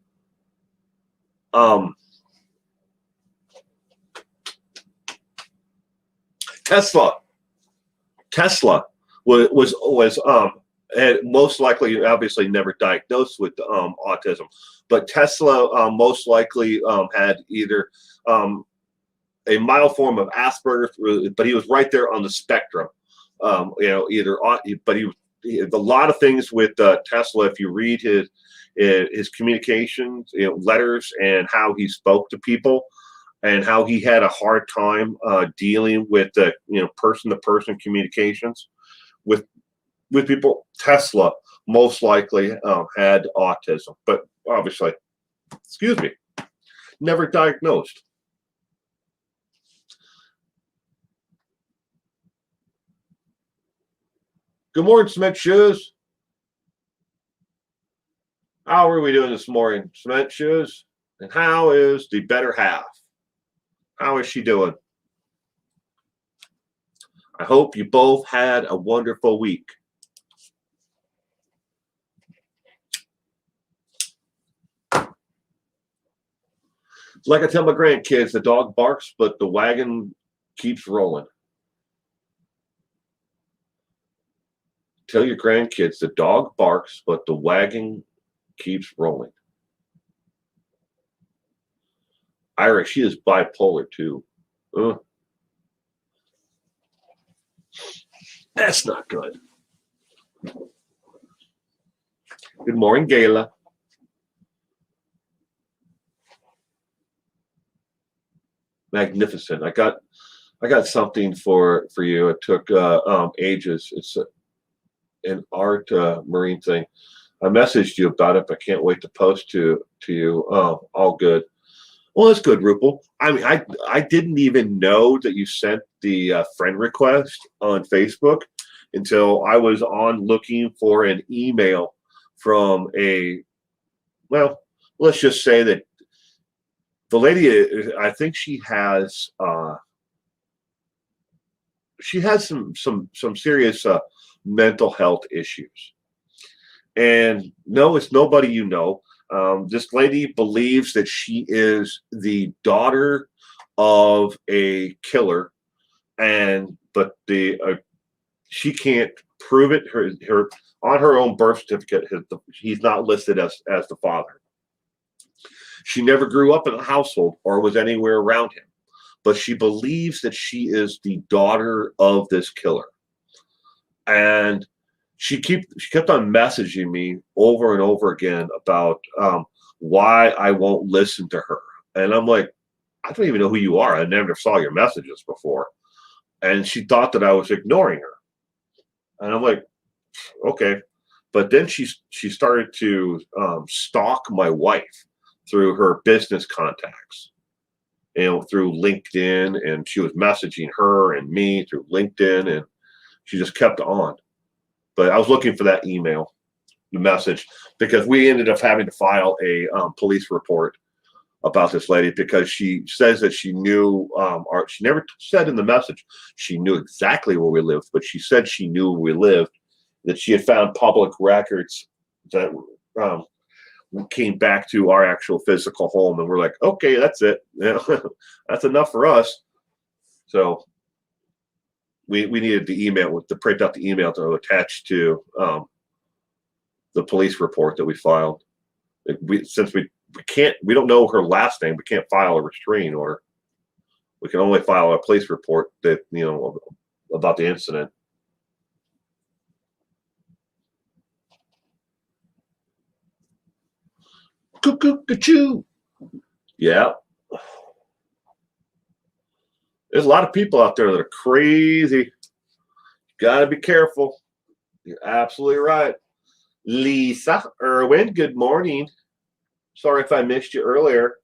Tesla was had most likely, obviously, never diagnosed with autism, but Tesla most likely had either a mild form of Asperger's, but he was right there on the spectrum. But a lot of things with Tesla. If you read his communications, letters, and how he spoke to people, and how he had a hard time dealing with person-to-person communications with people, Tesla most likely had autism, but obviously, never diagnosed. Good morning, Cement Shoes. How are we doing this morning, Cement Shoes? And how is the better half? How is she doing? I hope you both had a wonderful week. Like I tell my grandkids, the dog barks, but the wagon keeps rolling. Tell your grandkids, the dog barks, but the wagon keeps rolling. Ira, she is bipolar too. That's not good. Good morning, Gayla. Magnificent. I got something for you. It took ages. It's an art marine thing. I messaged you about it, but I can't wait to post to you. All good. Well, that's good, Rupal. I mean, I didn't even know that you sent the friend request on Facebook until I was on looking for an email from let's just say that the lady, I think she has some serious mental health issues. And no, it's nobody you know. This lady believes that she is the daughter of a killer, but she can't prove it. Her on her own birth certificate, he's not listed as the father. She never grew up in a household or was anywhere around him, but she believes that she is the daughter of this killer. And she kept on messaging me over and over again about why I won't listen to her. And I'm like, I don't even know who you are. I never saw your messages before. And she thought that I was ignoring her. And I'm like, okay. But then she started to stalk my wife through her business contacts, through LinkedIn, and she was messaging her and me through LinkedIn, and she just kept on. But I was looking for that email, the message, because we ended up having to file a police report about this lady because she says that she knew, or she never said in the message she knew exactly where we lived, but she said she knew where we lived, that she had found public records that came back to our actual physical home, and we're like, okay, that's it. That's enough for us. So we needed the email to print out the email to attach to the police report that we filed. Since we don't know her last name, we can't file a restraining order. We can only file a police report that, about the incident. Cuckoo-ca-choo. Yeah. There's a lot of people out there that are crazy. Gotta be careful. You're absolutely right. Lisa Irwin, good morning. Sorry if I missed you earlier.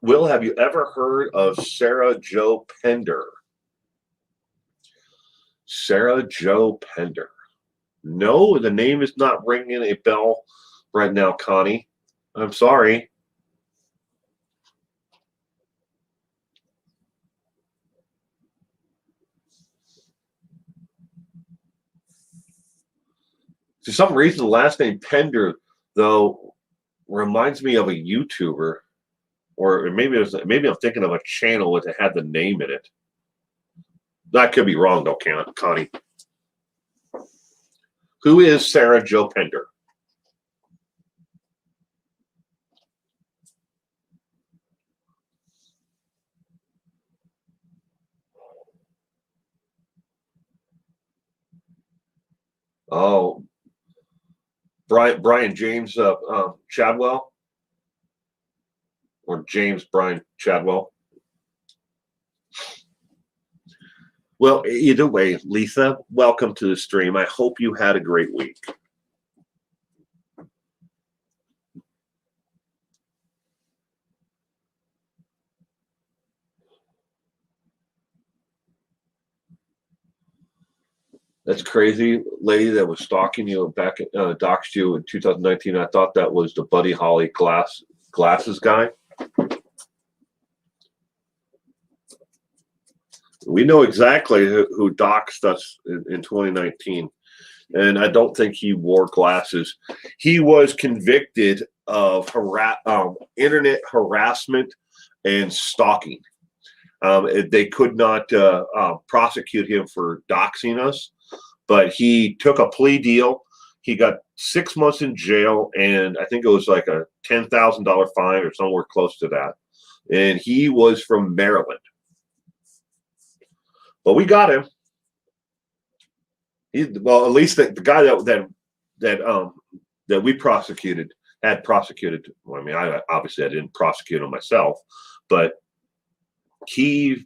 Will, have you ever heard of Sarah Jo Pender? Sarah Jo Pender. No, the name is not ringing a bell right now, Connie. I'm sorry. For some reason, the last name Pender, though, reminds me of a YouTuber, or maybe I'm thinking of a channel that had the name in it. That could be wrong, though, Connie. Who is Sarah Jo Pender? Oh, Brian James Chadwell, or James Brian Chadwell. Well, either way, Lisa, welcome to the stream. I hope you had a great week. That's crazy, lady that was stalking you back, doxed you in 2019. I thought that was the Buddy Holly glasses guy. We know exactly who doxed us in 2019, and I don't think he wore glasses. He was convicted of internet harassment and stalking. They could not prosecute him for doxing us, but he took a plea deal. He got 6 months in jail, and I think it was like a $10,000 fine or somewhere close to that. And he was from Maryland. But we got him. Well, at least the guy that we had prosecuted. Well, I mean, I didn't prosecute him myself, but he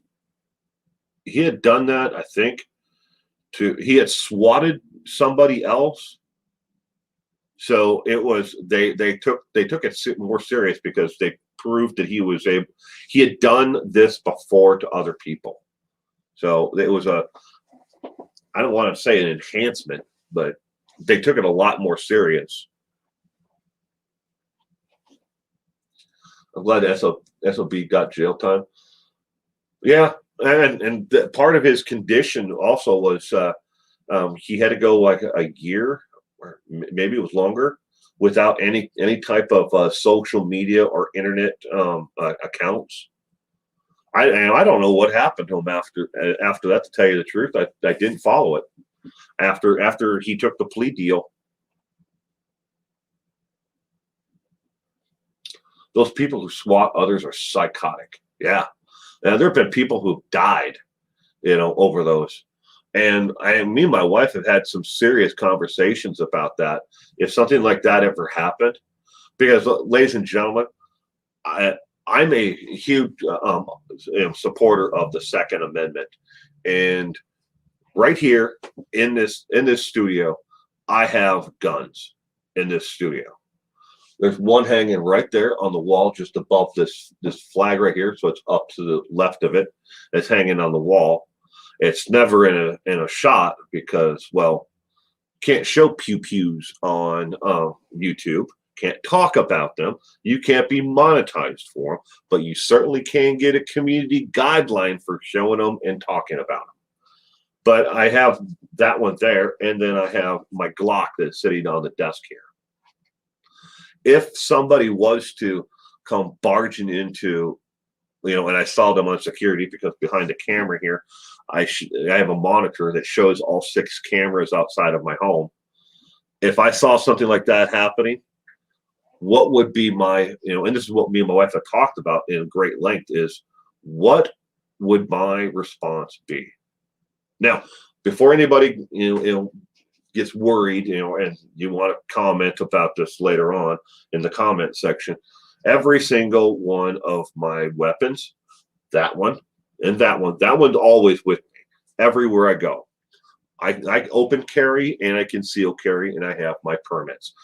had done that. I think he had swatted somebody else. So it was they took it more serious because they proved that he had done this before to other people. So it was I don't want to say an enhancement, but they took it a lot more serious. I'm glad SOB got jail time. Yeah, and part of his condition also was he had to go like a year, or maybe it was longer, without any type of social media or internet accounts. I don't know what happened to him after that. To tell you the truth, I didn't follow it after he took the plea deal. Those people who swat others are psychotic. Yeah, and there have been people who died, over those. And me and my wife have had some serious conversations about that. If something like that ever happened, because, ladies and gentlemen, I'm a huge supporter of the Second Amendment, and right here in this studio, I have guns in this studio. There's one hanging right there on the wall, just above this flag right here, so it's up to the left of it. It's hanging on the wall. It's never in a shot because, well, can't show pew-pews on YouTube. Can't talk about them. You can't be monetized for them, but you certainly can get a community guideline for showing them and talking about them. But I have that one there, and then I have my Glock that's sitting on the desk here. If somebody was to come barging into, and I saw them on security because behind the camera here, I have a monitor that shows all 6 cameras outside of my home. If I saw something like that happening, what would be my, and this is what me and my wife have talked about in great length, is what would my response be? Now, before anybody, gets worried, and you want to comment about this later on in the comment section, every single one of my weapons, that one and that one's always with me everywhere I go. I open carry and I conceal carry and I have my permits.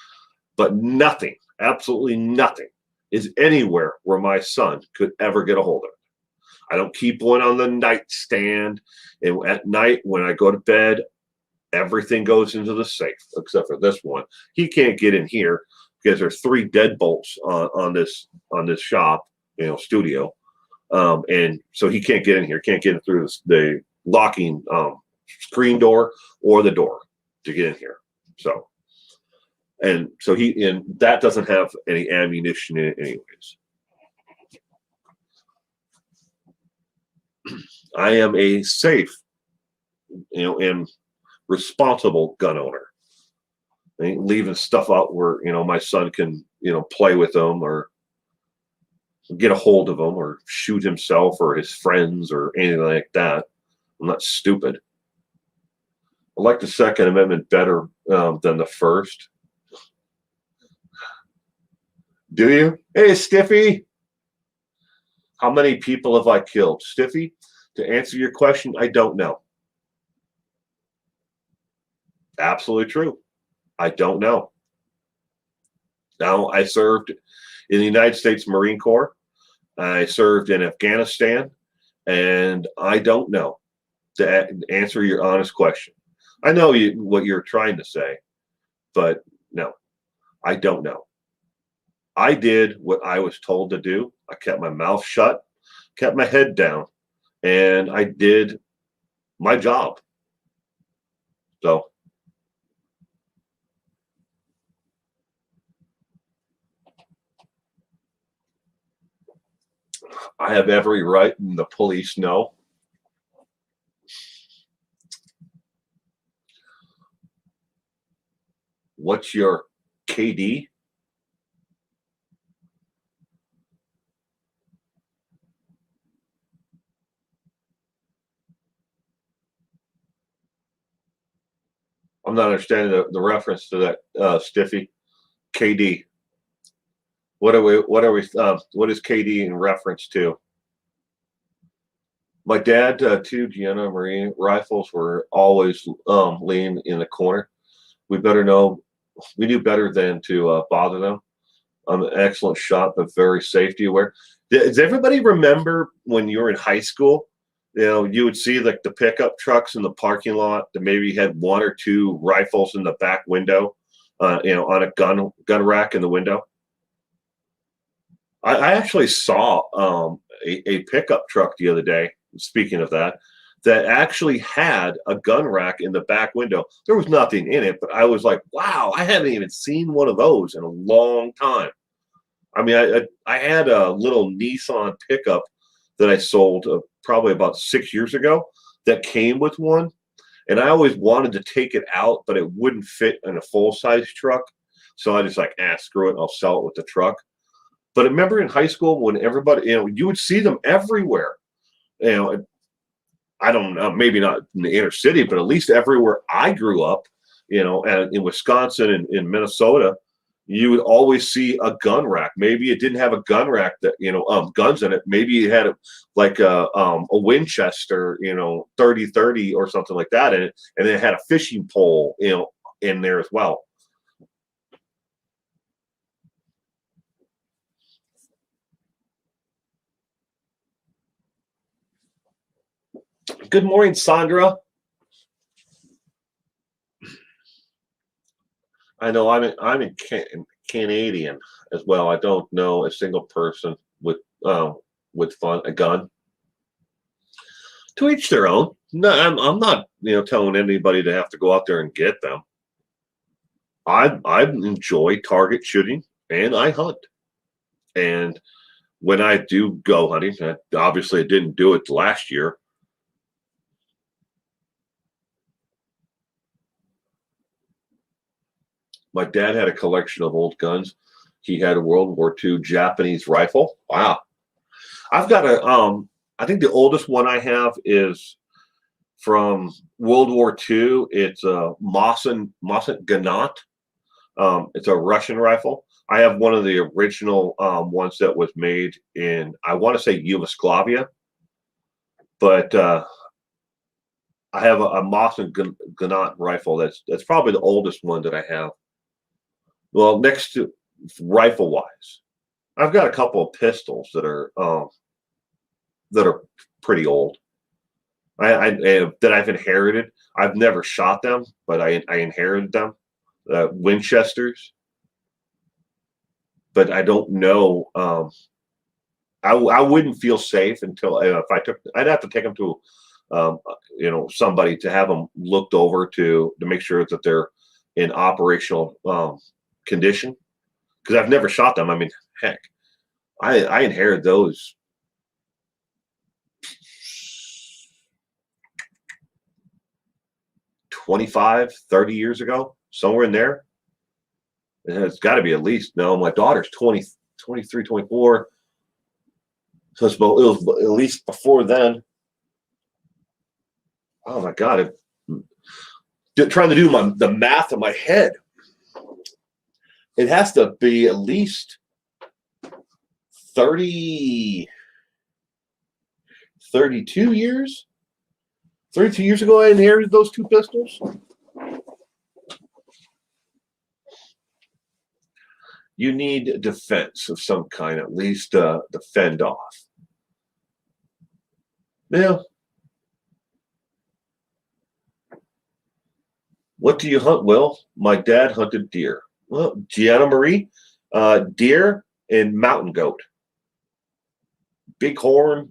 But nothing, absolutely nothing, is anywhere where my son could ever get a hold of it. I don't keep one on the nightstand. And at night when I go to bed, everything goes into the safe except for this one. He can't get in here because there's 3 deadbolts on this shop, studio. And so he can't get in here, can't get in through the locking screen door or the door to get in here. So, and that doesn't have any ammunition in it anyways. I am a safe, and responsible gun owner. I ain't leaving stuff out where, my son can, play with them or get a hold of them or shoot himself or his friends or anything like that. I'm not stupid. I like the Second Amendment better than the First. Do you? Hey, Stiffy. How many people have I killed? Stiffy, to answer your question, I don't know. Absolutely true. I don't know. Now, I served in the United States Marine Corps. I served in Afghanistan, and I don't know, to answer your honest question. I know what you're trying to say, but no, I don't know. I did what I was told to do. I kept my mouth shut, kept my head down, and I did my job. So I have every right, and the police know. What's your KD? I'm not understanding the reference to that, Stiffy. KD. What is KD in reference to? My dad, 2 Gianna Marine rifles were always laying in the corner. We knew better than to bother them. I'm an excellent shot, but very safety aware. Does everybody remember when you were in high school? You would see like the pickup trucks in the parking lot that maybe had 1 or 2 rifles in the back window, on a gun rack in the window. I actually saw a pickup truck the other day. Speaking of that actually had a gun rack in the back window. There was nothing in it, but I was like, wow, I haven't even seen one of those in a long time. I mean, I had a little Nissan pickup that I sold probably about 6 years ago that came with one. And I always wanted to take it out, but it wouldn't fit in a full size truck. So I just screw it. I'll sell it with the truck. But I remember in high school when everybody, you would see them everywhere. I don't know, maybe not in the inner city, but at least everywhere I grew up, and in Wisconsin and in Minnesota, you would always see a gun rack. Maybe it didn't have a gun rack that, guns in it. Maybe it had a Winchester, 30-30 or something like that in it. And then it had a fishing pole, in there as well. Good morning, Sandra. I know I'm in Canadian as well. I don't know a single person with a gun. To each their own. No, I'm not telling anybody to have to go out there and get them. I enjoy target shooting and I hunt. And when I do go hunting, obviously I didn't do it last year. My dad had a collection of old guns. He had a World War II Japanese rifle. Wow. I've got I think the oldest one I have is from World War II. It's a Mosin Ganat. It's a Russian rifle. I have one of the original ones that was made in, I want to say, Yugoslavia, but I have a Mosin Ganat rifle. That's probably the oldest one that I have. Well, next to rifle wise, I've got a couple of pistols that are pretty old. I that I've inherited. I've never shot them, but I inherited them. Winchesters, but I don't know. I wouldn't feel safe until if I took. I'd have to take them to, somebody to have them looked over to make sure that they're in operational condition. Because I've never shot them. I mean, heck, I inherited those 25, 30 years ago, somewhere in there. It's got to be at least, no, my daughter's 20, 23, 24. So it was at least before then. Oh my God. Trying to do the math in my head. It has to be at least 32 years. 32 years ago, I inherited those two pistols. You need defense of some kind, at least to fend off. Yeah. What do you hunt, Will? My dad hunted deer. Well, Gianna Marie, deer and mountain goat. Bighorn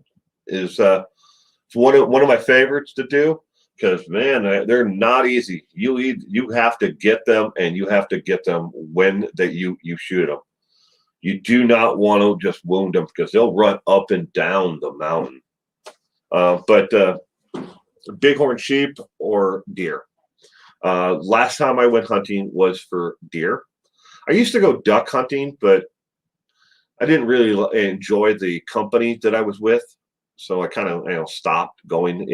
is one of my favorites to do because, man, they're not easy. You have to get them, and you have to get them when you shoot them. You do not want to just wound them because they'll run up and down the mountain. But bighorn sheep or deer. Last time I went hunting was for deer. I used to go duck hunting, but I didn't really enjoy the company that I was with. So I kind of, stopped going,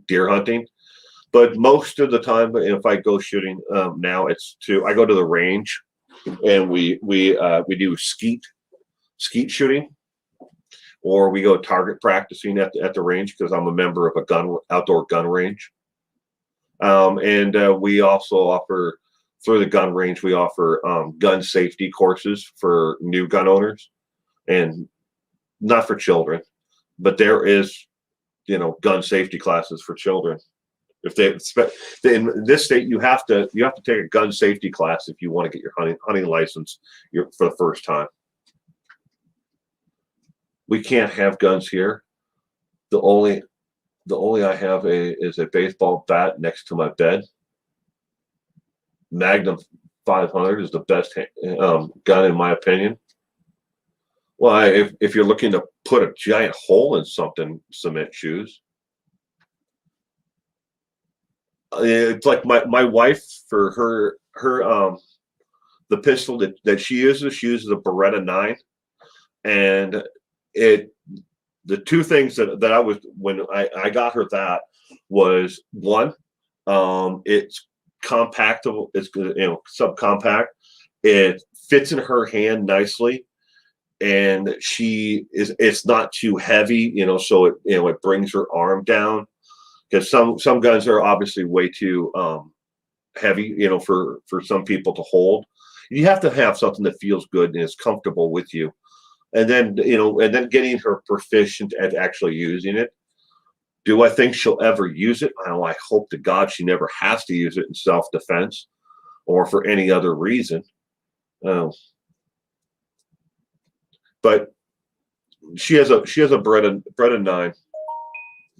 deer hunting. But most of the time, if I go shooting now, I go to the range, and we do skeet shooting, or we go target practicing at the range because I'm a member of a outdoor gun range. And we also offer, through the gun range, we offer gun safety courses for new gun owners, and not for children, but there is, gun safety classes for children. If in this state, you have to take a gun safety class if you want to get your hunting license for the first time. We can't have guns here. The only I have is a baseball bat next to my bed. Magnum 500 is the best gun in my opinion. Well, if you're looking to put a giant hole in something, cement shoes. It's like my wife, for her the pistol that she uses a Beretta 9, and the two things that I was, when I got her, that was one, it's compactable, it's subcompact, it fits in her hand nicely, and it's not too heavy, so it brings her arm down, because some guns are obviously way too heavy, for some people to hold. You have to have something that feels good and is comfortable with you. And then, getting her proficient at actually using it. Do I think she'll ever use it? I hope to God she never has to use it in self-defense or for any other reason. But she has a Beretta 9.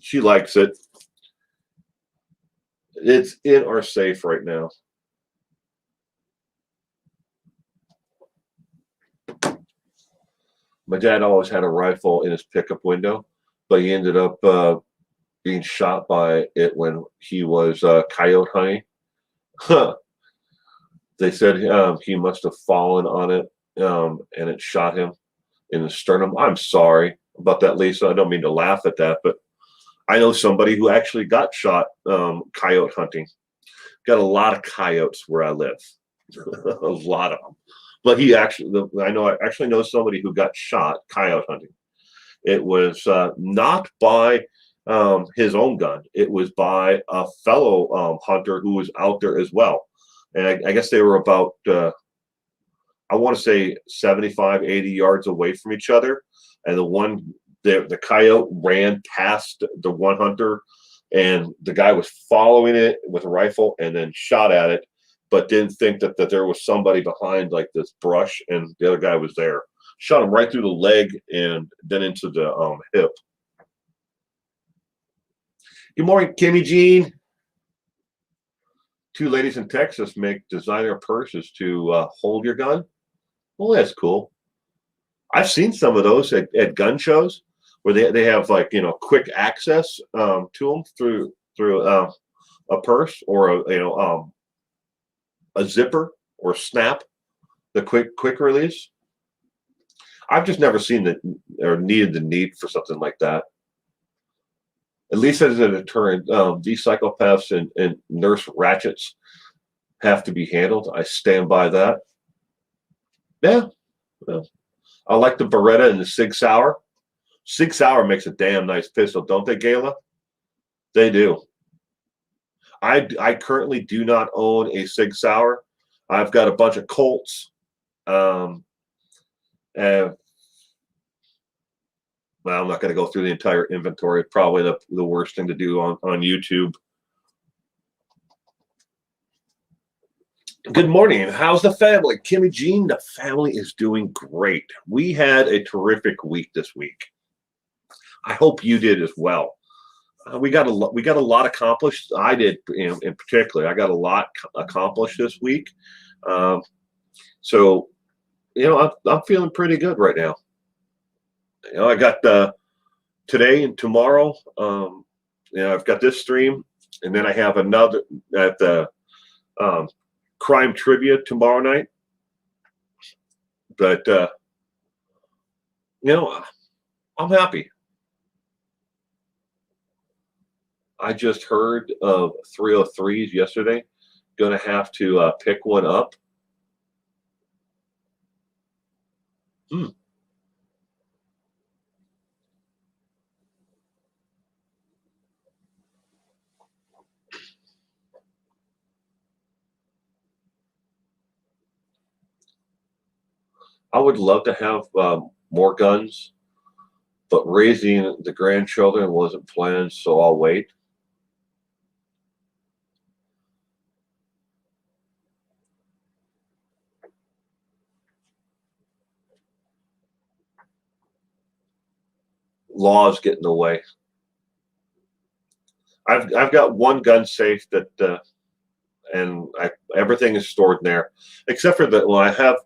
She likes it. It's in our safe right now. My dad always had a rifle in his pickup window, but he ended up being shot by it when he was coyote hunting. They said he must have fallen on it and it shot him in the sternum. I'm sorry about that, Lisa. I don't mean to laugh at that, but I know somebody who actually got shot coyote hunting. Got a lot of coyotes where I live, a lot of them. But I actually know somebody who got shot coyote hunting. It was not by his own gun. It was by a fellow hunter who was out there as well. And I guess they were about, I want to say 75, 80 yards away from each other. And the coyote ran past the one hunter, and the guy was following it with a rifle and then shot at it, but didn't think that there was somebody behind like this brush, and the other guy was there. Shot him right through the leg and then into the hip. Good morning, Kimmy Jean. Two ladies in Texas make designer purses to hold your gun. Well, that's cool. I've seen some of those at gun shows where they have like quick access to them through a purse or a zipper or snap, the quick release. I've just never seen or needed the need for something like that. At least as a deterrent, these psychopaths and nurse ratchets have to be handled. I stand by that. Yeah. Well, I like the Beretta and the Sig Sauer. Sig Sauer makes a damn nice pistol, don't they, Gayla? They do. I currently do not own a Sig Sauer. I've got a bunch of Colts. Well, I'm not going to go through the entire inventory. Probably the worst thing to do on YouTube. Good morning. How's the family? Kimmy Jean, the family is doing great. We had a terrific week this week. I hope you did as well. We got a lot accomplished. I did, in particular. I got a lot accomplished this week. So, I'm feeling pretty good right now. I got today and tomorrow. I've got this stream, and then I have another at the crime trivia tomorrow night. But I'm happy. I just heard of 303s yesterday. Going to have to pick one up. I would love to have more guns, but raising the grandchildren wasn't planned, so I'll wait. Laws get in the way. I've got one gun safe that, and everything is stored in there, except for that. Well, I have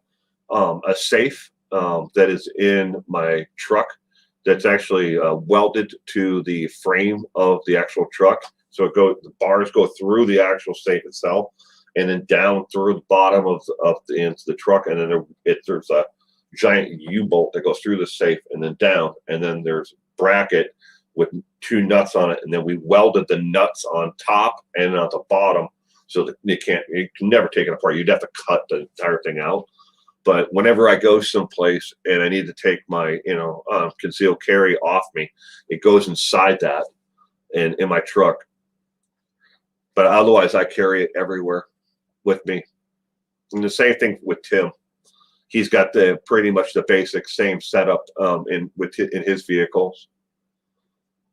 a safe that is in my truck that's actually welded to the frame of the actual truck. So the bars go through the actual safe itself, and then down through the bottom into the truck, and then there's a giant U-bolt that goes through the safe and then down, and then there's a bracket with two nuts on it, and then we welded the nuts on top and on the bottom so that you can never take it apart. You'd have to cut the entire thing out. But whenever I go someplace and I need to take my concealed carry off me, it goes inside that and in my truck. But otherwise, I carry it everywhere with me. And the same thing with Tim. He's got pretty much the basic same setup in his vehicles.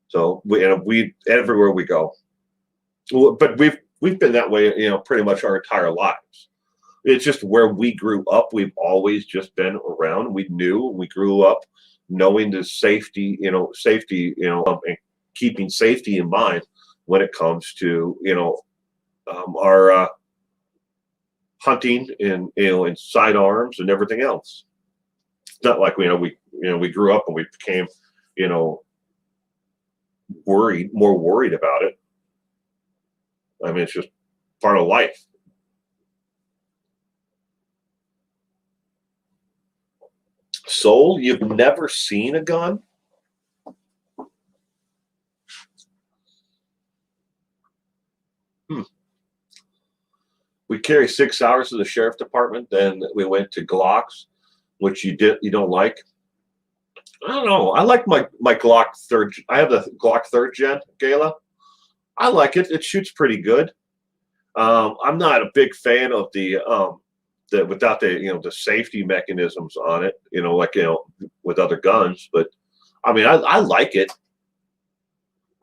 So we everywhere we go. But we've been that way, pretty much our entire lives. It's just where we grew up. We've always just been around. We grew up knowing the safety, and keeping safety in mind when it comes to, our hunting and, and sidearms and everything else. It's not like, we grew up and we became, more worried about it. I mean, it's just part of life. Soul, you've never seen a gun? Hmm. We carry 6 hours to the sheriff department. Then we went to Glocks, which you don't like. I don't know. I like my Glock third. I have the Glock third gen Gala. I like it. It shoots pretty good. I'm not a big fan of the without the the safety mechanisms on it. Like with other guns. But I mean, I like it.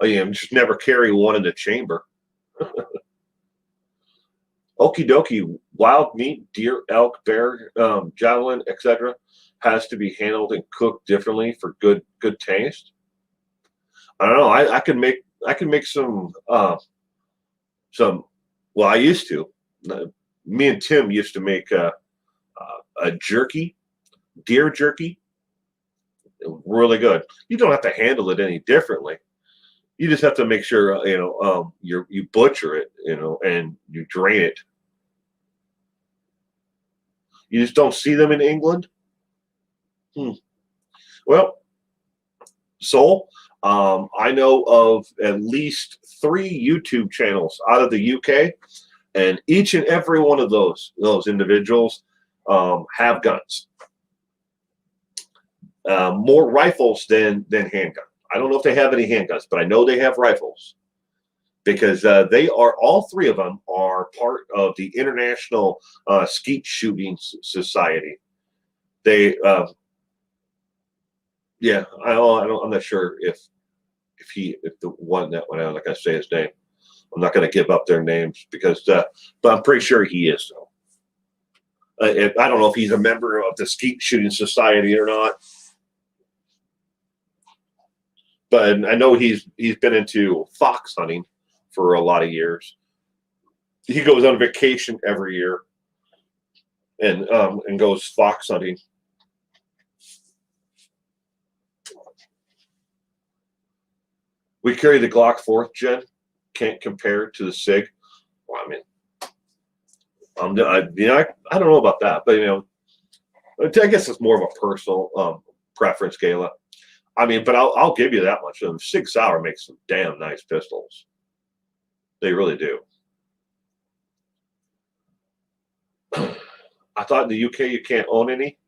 Just never carry one in the chamber. Okie dokie, wild meat, deer, elk, bear, javelin, etc., has to be handled and cooked differently for good taste. I don't know. I can make some. Well, I used to. Me and Tim used to make a jerky, deer jerky, really good. You don't have to handle it any differently. You just have to make sure you butcher it, and you drain it. You just don't see them in England. Well, Soul, I know of at least 3 YouTube channels out of the UK, and each and every one of those individuals have guns, more rifles than handguns. I don't know if they have any handguns, but I know they have rifles because they are all 3 of them are part of the International Skeet Shooting Society. They, yeah, I'm not sure if the one that went out, like I say his name. I'm not going to give up their names because, but I'm pretty sure he is. So, I don't know if he's a member of the Skeet Shooting Society or not. But I know he's been into fox hunting for a lot of years. He goes on vacation every year and goes fox hunting. We carry the Glock 4th gen. Can't compare to the SIG. Well, I mean, I don't know about that, but I guess it's more of a personal preference, Gala. I mean, but I'll give you that much. Sig Sauer makes some damn nice pistols. They really do. I thought in the UK you can't own any.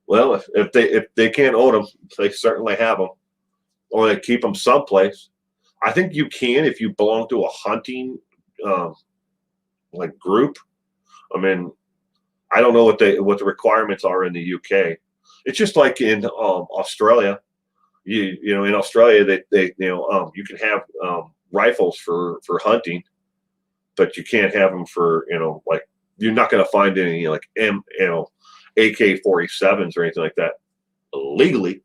Well, if they can't own them, they certainly have them, or they keep them someplace. I think you can if you belong to a hunting like group. I mean, I don't know what the requirements are in the UK. It's just like in Australia. In Australia they you can have rifles for hunting, but you can't have them for like you're not going to find any like AK-47s or anything like that legally.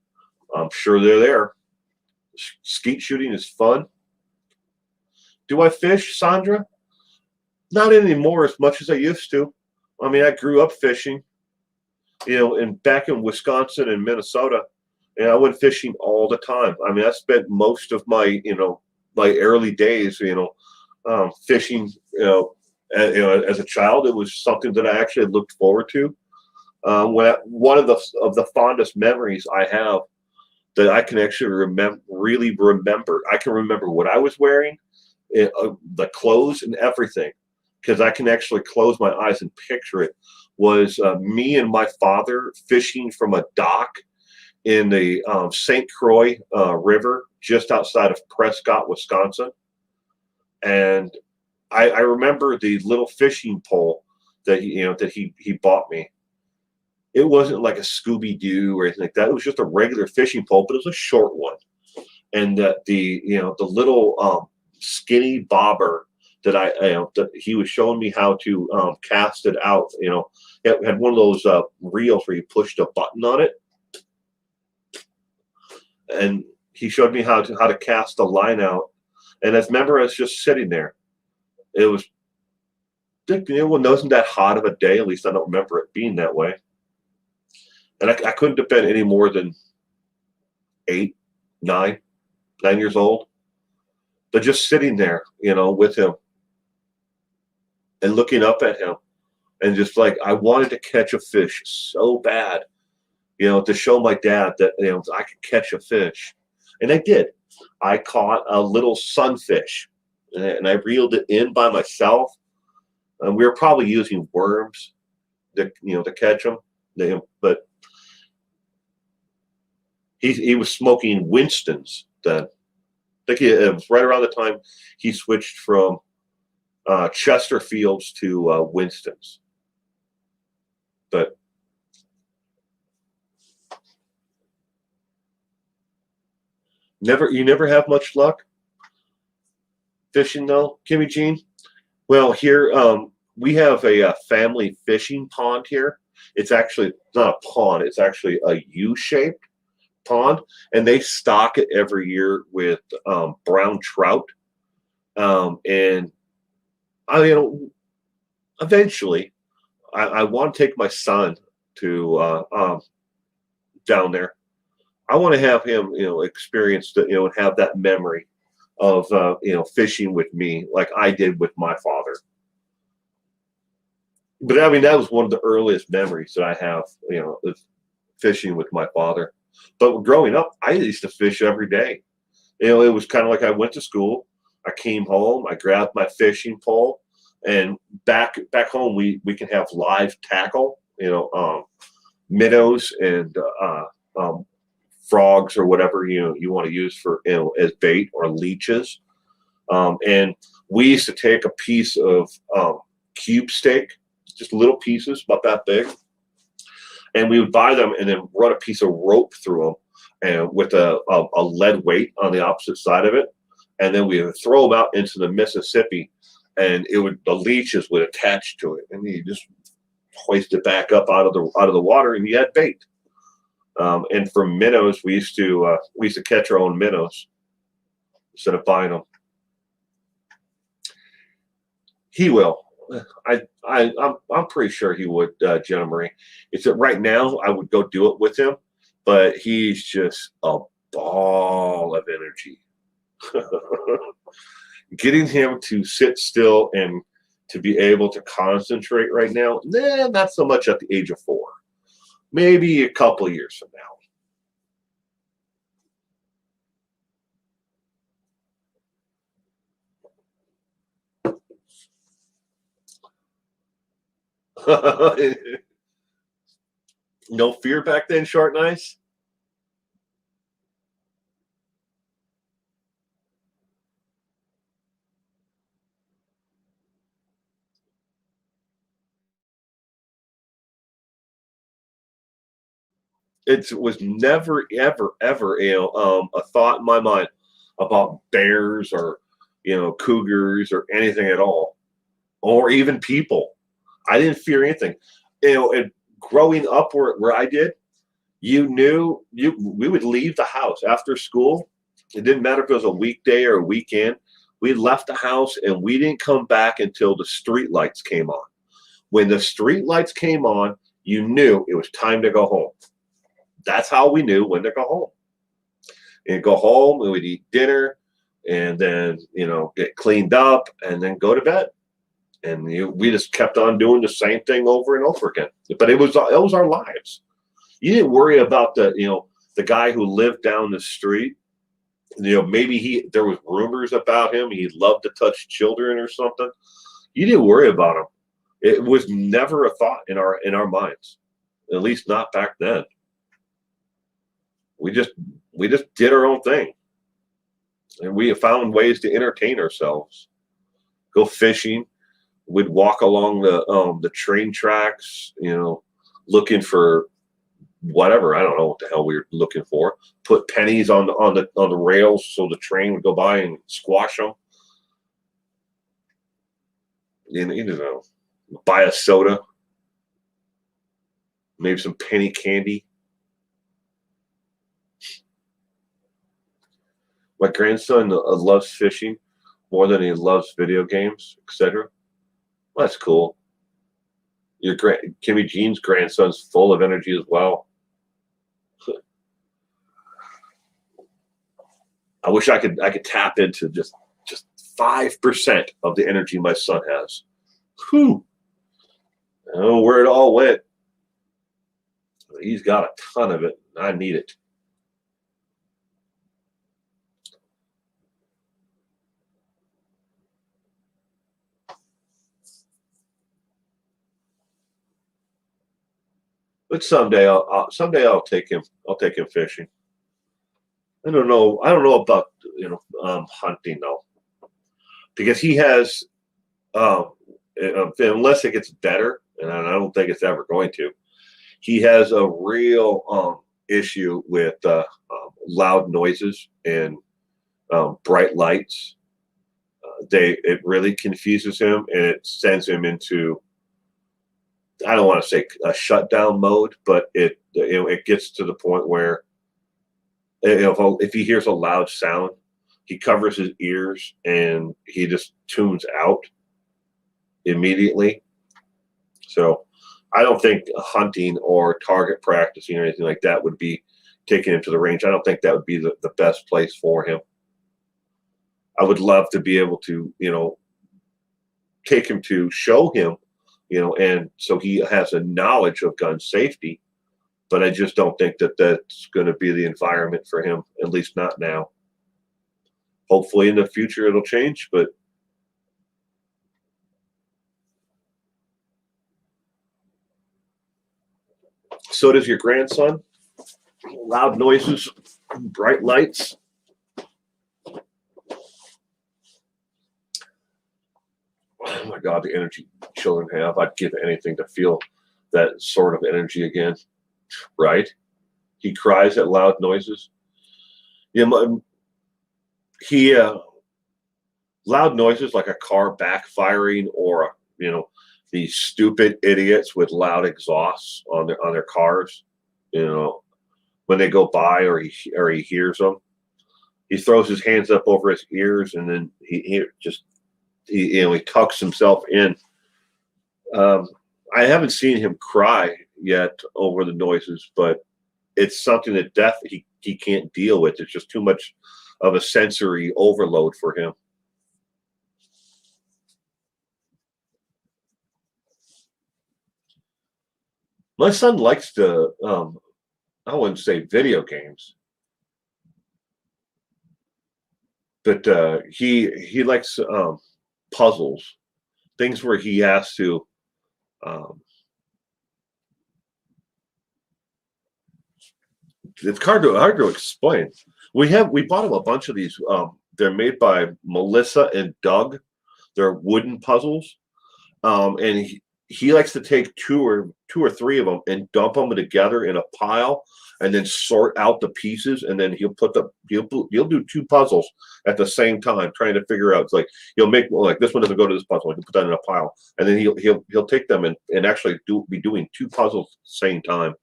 I'm sure they're there. Skeet shooting is fun. Do I fish, Sandra? Not anymore as much as I used to. I mean, I grew up fishing, and back in Wisconsin and Minnesota, and I went fishing all the time. I mean, I spent most of my, my early days, fishing, as a child. It was something that I actually looked forward to. One of the fondest memories I have that I can actually really remember. I can remember what I was wearing, the clothes and everything, because I can actually close my eyes and picture it. Was me and my father fishing from a dock in the St. Croix River just outside of Prescott, Wisconsin. And I remember the little fishing pole that he bought me. It wasn't like a Scooby-Doo or anything like that. It was just a regular fishing pole, but it was a short one. And the little skinny bobber that he was showing me how to cast it out. It had one of those reels where you pushed a button on it, and he showed me how to cast the line out. And as remember, I was just sitting there. It was, it wasn't that hot of a day. At least I don't remember it being that way. And I couldn't have been any more than 8, 9 years old. But just sitting there, with him and looking up at him, and just like I wanted to catch a fish so bad. to show my dad that I could catch a fish, and I did. I caught a little sunfish, and I reeled it in by myself. And we were probably using worms to catch them. But he was smoking Winston's then. I think it was right around the time he switched from Chesterfields to Winston's. But you never have much luck fishing though, Kimmy Jean? Well, here we have a family fishing pond here. It's actually not a pond; it's actually a U-shaped pond, and they stock it every year with brown trout. And eventually, I want to take my son to down there. I want to have him, experience that, and have that memory of fishing with me like I did with my father. But I mean, that was one of the earliest memories that I have, of fishing with my father. But growing up, I used to fish every day. It was kind of like I went to school, I came home, I grabbed my fishing pole, and back home we can have live tackle, minnows and frogs or whatever you want to use for as bait, or leeches. And we used to take a piece of cube steak, just little pieces about that big, and we would buy them and then run a piece of rope through them, and with a lead weight on the opposite side of it, and then we would throw them out into the Mississippi, and the leeches would attach to it, and you just hoist it back up out of the water, and you had bait. And for minnows, we used to catch our own minnows instead of buying them. He will. I'm pretty sure he would, Jenna Marie. It's that right now I would go do it with him, but he's just a ball of energy. Getting him to sit still and to be able to concentrate right now, not so much at the age of 4. Maybe a couple of years from now. No fear back then, Short Nice? It was never, ever, ever, a thought in my mind about bears or, cougars or anything at all, or even people. I didn't fear anything. And growing up where I did, we would leave the house after school. It didn't matter if it was a weekday or a weekend. We left the house and we didn't come back until the street lights came on. When the street lights came on, you knew it was time to go home. That's how we knew when to go home. And go home, and we'd eat dinner, and then get cleaned up, and then go to bed. And we just kept on doing the same thing over and over again. But it was our lives. You didn't worry about the guy who lived down the street. Maybe there was rumors about him. He loved to touch children or something. You didn't worry about him. It was never a thought in our minds, at least not back then. We just did our own thing, and we found ways to entertain ourselves. Go fishing. We'd walk along the train tracks, looking for whatever. I don't know what the hell we were looking for. Put pennies on the rails so the train would go by and squash them. Buy a soda, maybe some penny candy. My grandson loves fishing more than he loves video games, etc. Well, that's cool. Kimmy Jean's grandson's full of energy as well. I wish I could tap into just 5% of the energy my son has. Whew. I don't know where it all went. He's got a ton of it. I need it. But someday I'll take him. I'll take him fishing. I don't know. I don't know about hunting though, because he has unless it gets better, and I don't think it's ever going to. He has a real issue with loud noises and bright lights. It really confuses him, and it sends him into, I don't want to say a shutdown mode, but it gets to the point where if he hears a loud sound, he covers his ears and he just tunes out immediately. So I don't think hunting or target practicing or anything like that would be taking him to the range. I don't think that would be the best place for him. I would love to be able to, take him to show him, and so he has a knowledge of gun safety. But I just don't think that that's going to be the environment for him, at least not now. Hopefully in the future it'll change, but so does your grandson. Loud noises, bright lights. Oh my God, the energy children have. I'd give anything to feel that sort of energy again. Right? He cries at loud noises. Yeah, loud noises like a car backfiring or these stupid idiots with loud exhausts on their cars. When they go by or he hears them, he throws his hands up over his ears and then he tucks himself in. I haven't seen him cry yet over the noises, but it's something that he can't deal with. It's just too much of a sensory overload for him. My son likes to, I wouldn't say video games, but he likes puzzles, things where he has to. It's hard to explain. We bought him a bunch of these. They're made by Melissa and Doug. They're wooden puzzles, and he likes to take two or three of them and dump them together in a pile, and then sort out the pieces, and then he'll do two puzzles at the same time, trying to figure out. It's like he'll make like this one doesn't go to this puzzle. He'll put that in a pile, and then he'll take them and actually be doing two puzzles at the same time.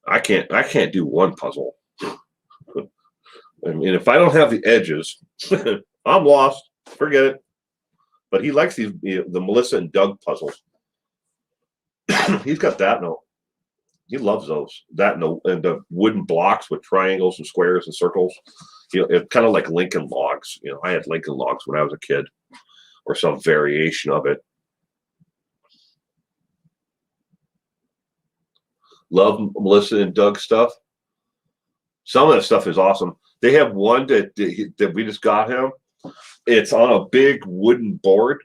I can't do one puzzle. I mean, if I don't have the edges, I'm lost. Forget it. But he likes the Melissa and Doug puzzles. He's got that note. He loves those. That note and the wooden blocks with triangles and squares and circles. It's kind of like Lincoln Logs. I had Lincoln Logs when I was a kid, or some variation of it. Love Melissa and Doug stuff. Some of that stuff is awesome. They have one that we just got him. It's on a big wooden board,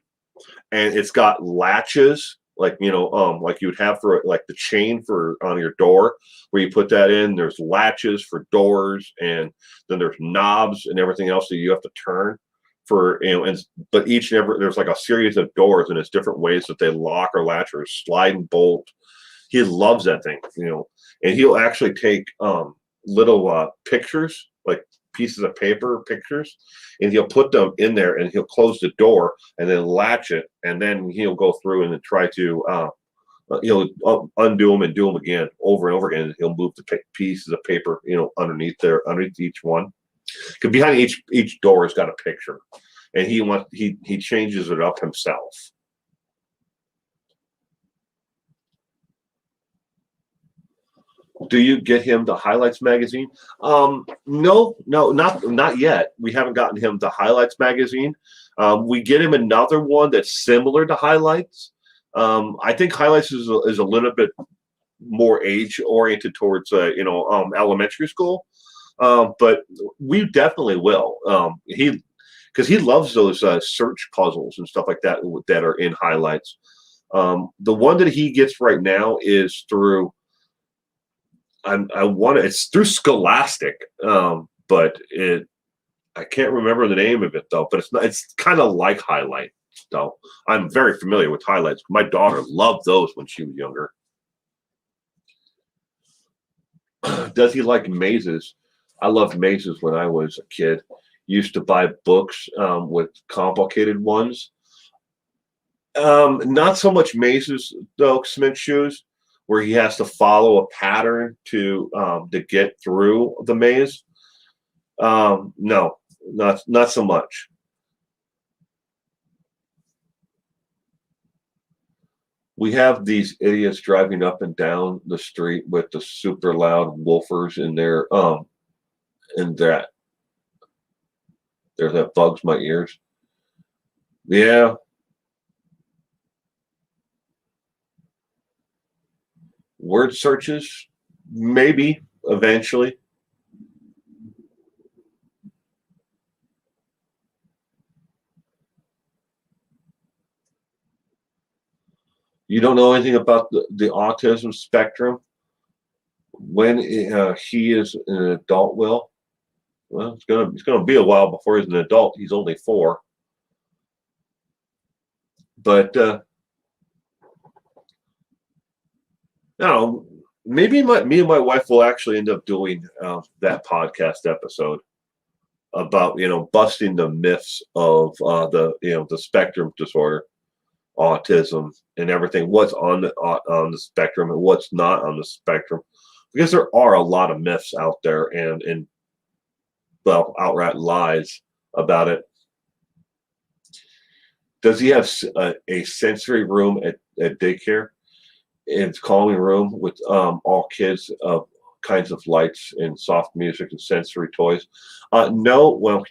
and it's got latches, like like you'd have for like the chain for on your door, where you put that in. There's latches for doors, and then there's knobs and everything else that you have to turn for. But each and every there's like a series of doors, and it's different ways that they lock or latch or slide and bolt. He loves that thing, and he'll actually take little pictures, like pieces of paper pictures, and he'll put them in there, and he'll close the door and then latch it, and then he'll go through and then try to he'll undo them and do them again over and over again. And he'll move the pieces of paper underneath each one, because behind each door has got a picture, and he changes it up himself. Do you get him the Highlights magazine? No, not yet. We haven't gotten him the Highlights magazine. We get him another one that's similar to Highlights. I think Highlights is a little bit more age oriented towards elementary school. But we definitely will. Because he loves those search puzzles and stuff like that that are in highlights. The one that he gets right now is through it's through Scholastic, but I can't remember the name of it though. But it's kind of like highlight. So I'm very familiar with highlights. My daughter loved those when she was younger. Does he like mazes? I loved mazes when I was a kid. Used to buy books with complicated ones. Not so much mazes though, Smith Shoes, where he has to follow a pattern to get through the maze. No, not so much. We have these idiots driving up and down the street with the super loud woofers in their and that bugs my ears. Yeah. Word searches, maybe eventually. You don't know anything about the autism spectrum. When he is an adult, well, it's gonna be a while before he's an adult. He's only 4, but no, maybe me and my wife will actually end up doing that podcast episode about busting the myths of the spectrum disorder, autism, and everything. What's on the spectrum and what's not on the spectrum, because there are a lot of myths out there and well, outright lies about it. Does he have a sensory room at daycare? It's calming room with all kids of kinds of lights and soft music and sensory toys. No, well,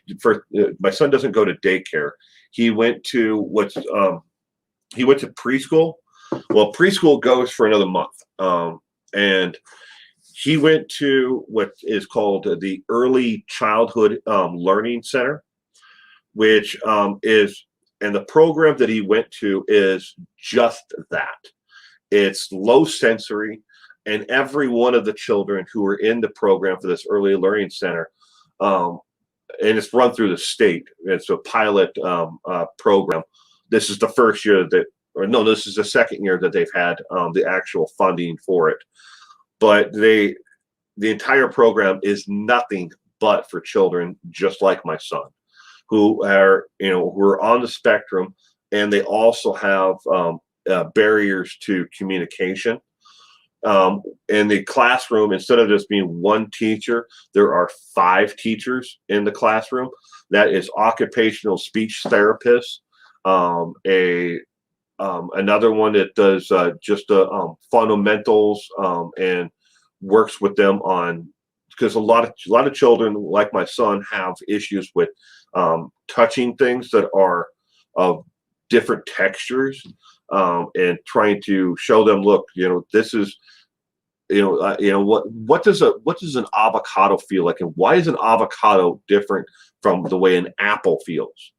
my son doesn't go to daycare. He went to preschool. Well, preschool goes for another month, and he went to what is called the Early Childhood Learning Center, which and the program that he went to is just that. It's low sensory, and every one of the children who are in the program for this Early Learning Center, and it's run through the state. It's a pilot program. This is the first year this is the second year that they've had the actual funding for it. But the entire program is nothing but for children just like my son, who are on the spectrum, and they also have barriers to communication. In the classroom, instead of just being one teacher, there are 5 teachers in the classroom. That is occupational speech therapists, another one that does just fundamentals and works with them on, because a lot of children like my son have issues with touching things that are of different textures, and trying to show them, look, this is what does an avocado feel like, and why is an avocado different from the way an apple feels,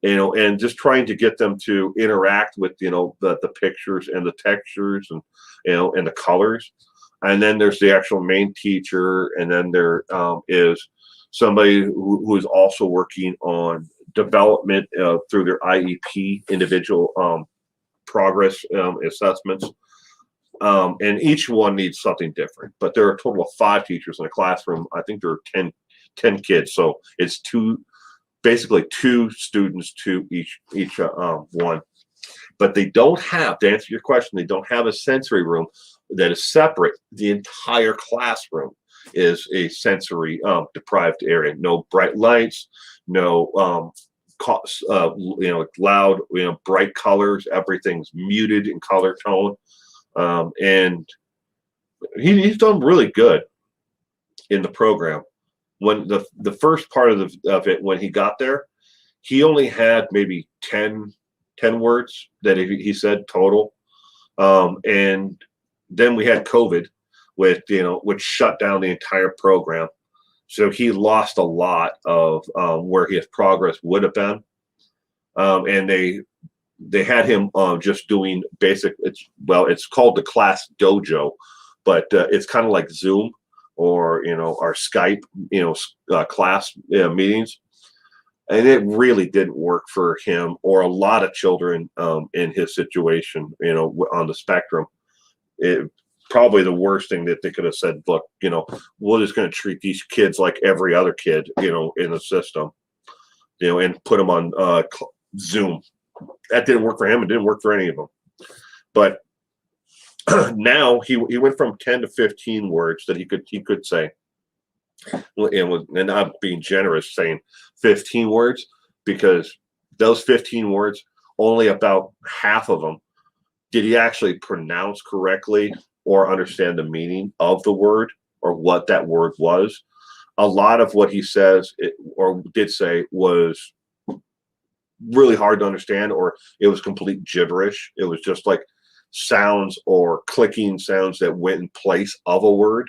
and just trying to get them to interact with the pictures and the textures and and the colors. And then there's the actual main teacher, and then there is somebody who is also working on development through their IEP, individual progress assessments. And each one needs something different, but there are a total of 5 teachers in a classroom. I think there are 10 kids, so it's basically 2 students to each one. But they don't have, to answer your question, they don't have a sensory room that is separate. The entire classroom is a sensory deprived area. No bright lights, no loud, bright colors. Everything's muted in color tone. And he's done really good in the program. When the first part of it, when he got there, he only had maybe 10 words that he said total. And then we had COVID, with which shut down the entire program. So he lost a lot of where his progress would have been, and they had him just doing basic. It's called the Class Dojo, but it's kind of like Zoom or our Skype class meetings, and it really didn't work for him or a lot of children in his situation. On the spectrum, it probably the worst thing that they could have said. Look, we're just going to treat these kids like every other kid, in the system, and put them on Zoom. That didn't work for him. It didn't work for any of them. But now he went from 10 to 15 words that he could say. And I'm being generous saying 15 words, because those 15 words, only about half of them did he actually pronounce correctly or understand the meaning of the word or what that word was. A lot of what he says or did say was really hard to understand, or it was complete gibberish. It was just like sounds or clicking sounds that went in place of a word.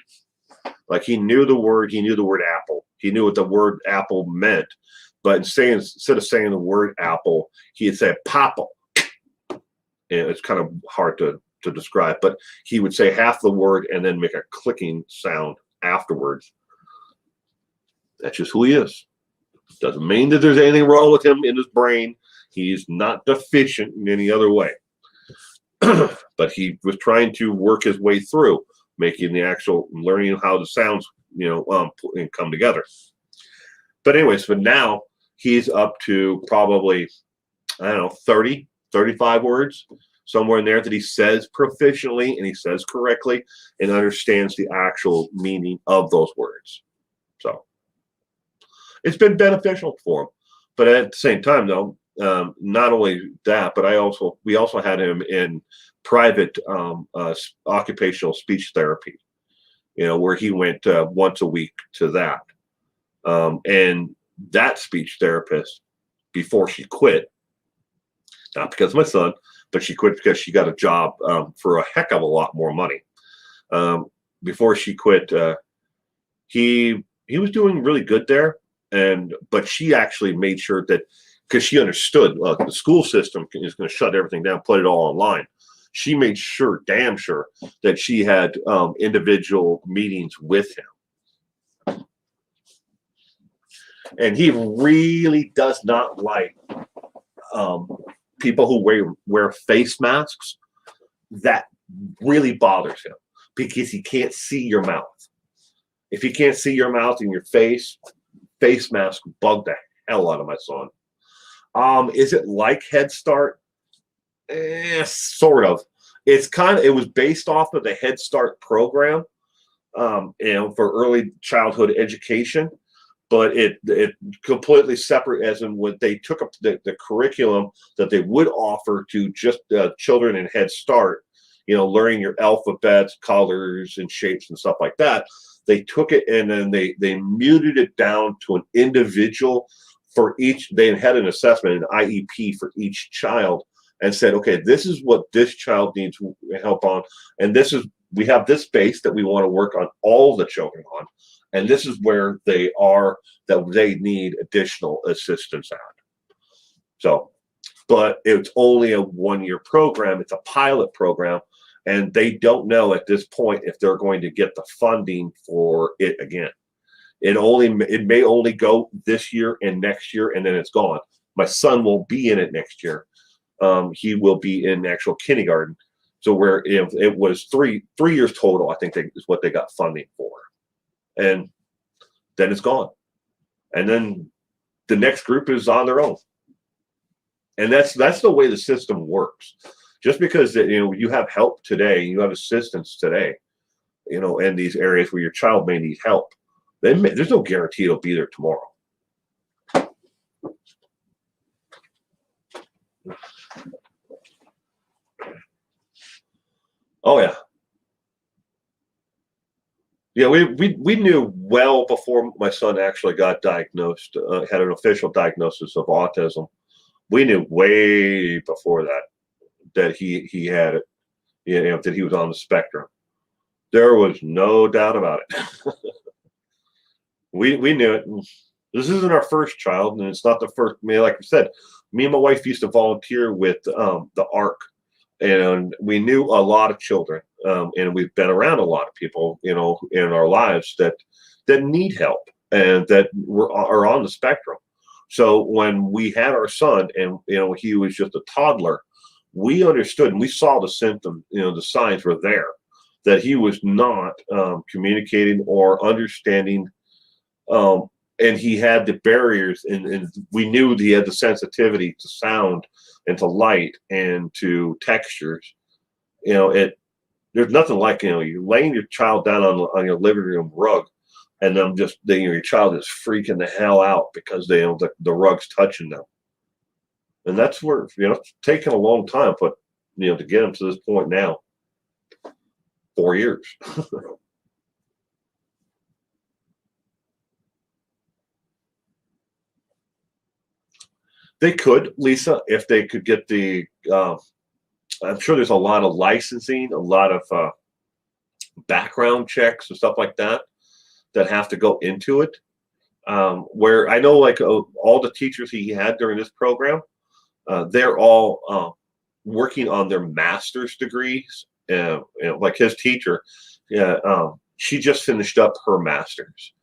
Like he knew the word apple. He knew what the word apple meant, but instead of saying the word apple, he had said popple. And it's kind of hard to describe, but he would say half the word and then make a clicking sound afterwards. That's just who he is. Doesn't mean that there's anything wrong with him in his brain. He's not deficient in any other way. But he was trying to work his way through making the actual learning how the sounds, come together. But anyways, but now he's up to probably, 30, 35 words, somewhere in there that he says proficiently and he says correctly and understands the actual meaning of those words. So it's been beneficial for him. But at the same time, though, not only that, but we also had him in private occupational speech therapy, where he went once a week to that. And that speech therapist, before she quit, not because of my son, but she quit because she got a job for a heck of a lot more money. Before she quit, he was doing really good there. But she actually made sure that, because she understood the school system is going to shut everything down, put it all online. She made sure, damn sure, that she had individual meetings with him. And he really does not like people who wear face masks. That really bothers him because he can't see your mouth. If he can't see your mouth and your face mask bug the hell out of my son. Is it like Head Start? Sort of. It was based off of the Head Start program, for early childhood education, but it completely separate, as in when they took up the curriculum that they would offer to just children in Head Start, learning your alphabets, colors, and shapes and stuff like that. They took it and then they muted it down to an individual for each. They had an assessment, an IEP for each child, and said, okay, this is what this child needs help on. And we have this base that we want to work on all the children on. And this is where they are that they need additional assistance at. So, but it's only a 1-year program. It's a pilot program. And they don't know at this point if they're going to get the funding for it again. It may only go this year and next year, and then it's gone. My son won't be in it next year. He will be in actual kindergarten. So where if it was three years total, I think is what they got funding for, and then it's gone. And then the next group is on their own. And that's the way the system works. Just because you have help today, you have assistance today, in these areas where your child may need help, then there's no guarantee it'll be there tomorrow. Oh yeah, yeah. We knew well before my son actually got diagnosed, had an official diagnosis of autism. We knew way before that he had it. that he was on the spectrum. There was no doubt about it. We knew it. This isn't our first child, and it's not the first. I mean, like I said, me and my wife used to volunteer with the ARC, and we knew a lot of children, and we've been around a lot of people, in our lives that need help and that are on the spectrum. So when we had our son, and he was just a toddler, we understood and we saw the symptoms. The signs were there that he was not communicating or understanding. And he had the barriers, and we knew he had the sensitivity to sound and to light and to textures. There's nothing like, you laying your child down on your living room rug, and then your child is freaking the hell out because the rug's touching them. And that's where, it's taken a long time, but, to get them to this point now, 4 years. They could, Lisa, if they could get I'm sure there's a lot of licensing, a lot of background checks and stuff like that have to go into it. Where I know, like, all the teachers he had during this program, they're all working on their master's degrees. Like his teacher, she just finished up her master's.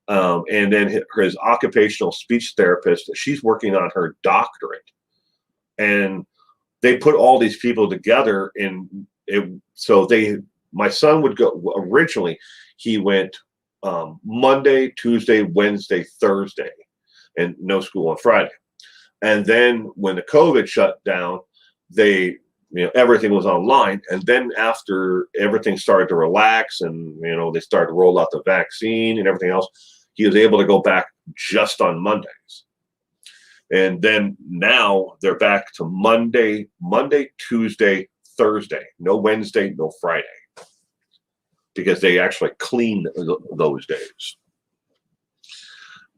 And then his occupational speech therapist, she's working on her doctorate. And they put all these people together, my son would go, originally he went Monday, Tuesday, Wednesday, Thursday, and no school on Friday. And then when the COVID shut down, everything was online. And then after everything started to relax and, they started to roll out the vaccine and everything else, he was able to go back just on Mondays. And then now they're back to Monday, Tuesday, Thursday, no Wednesday, no Friday, because they actually clean those days.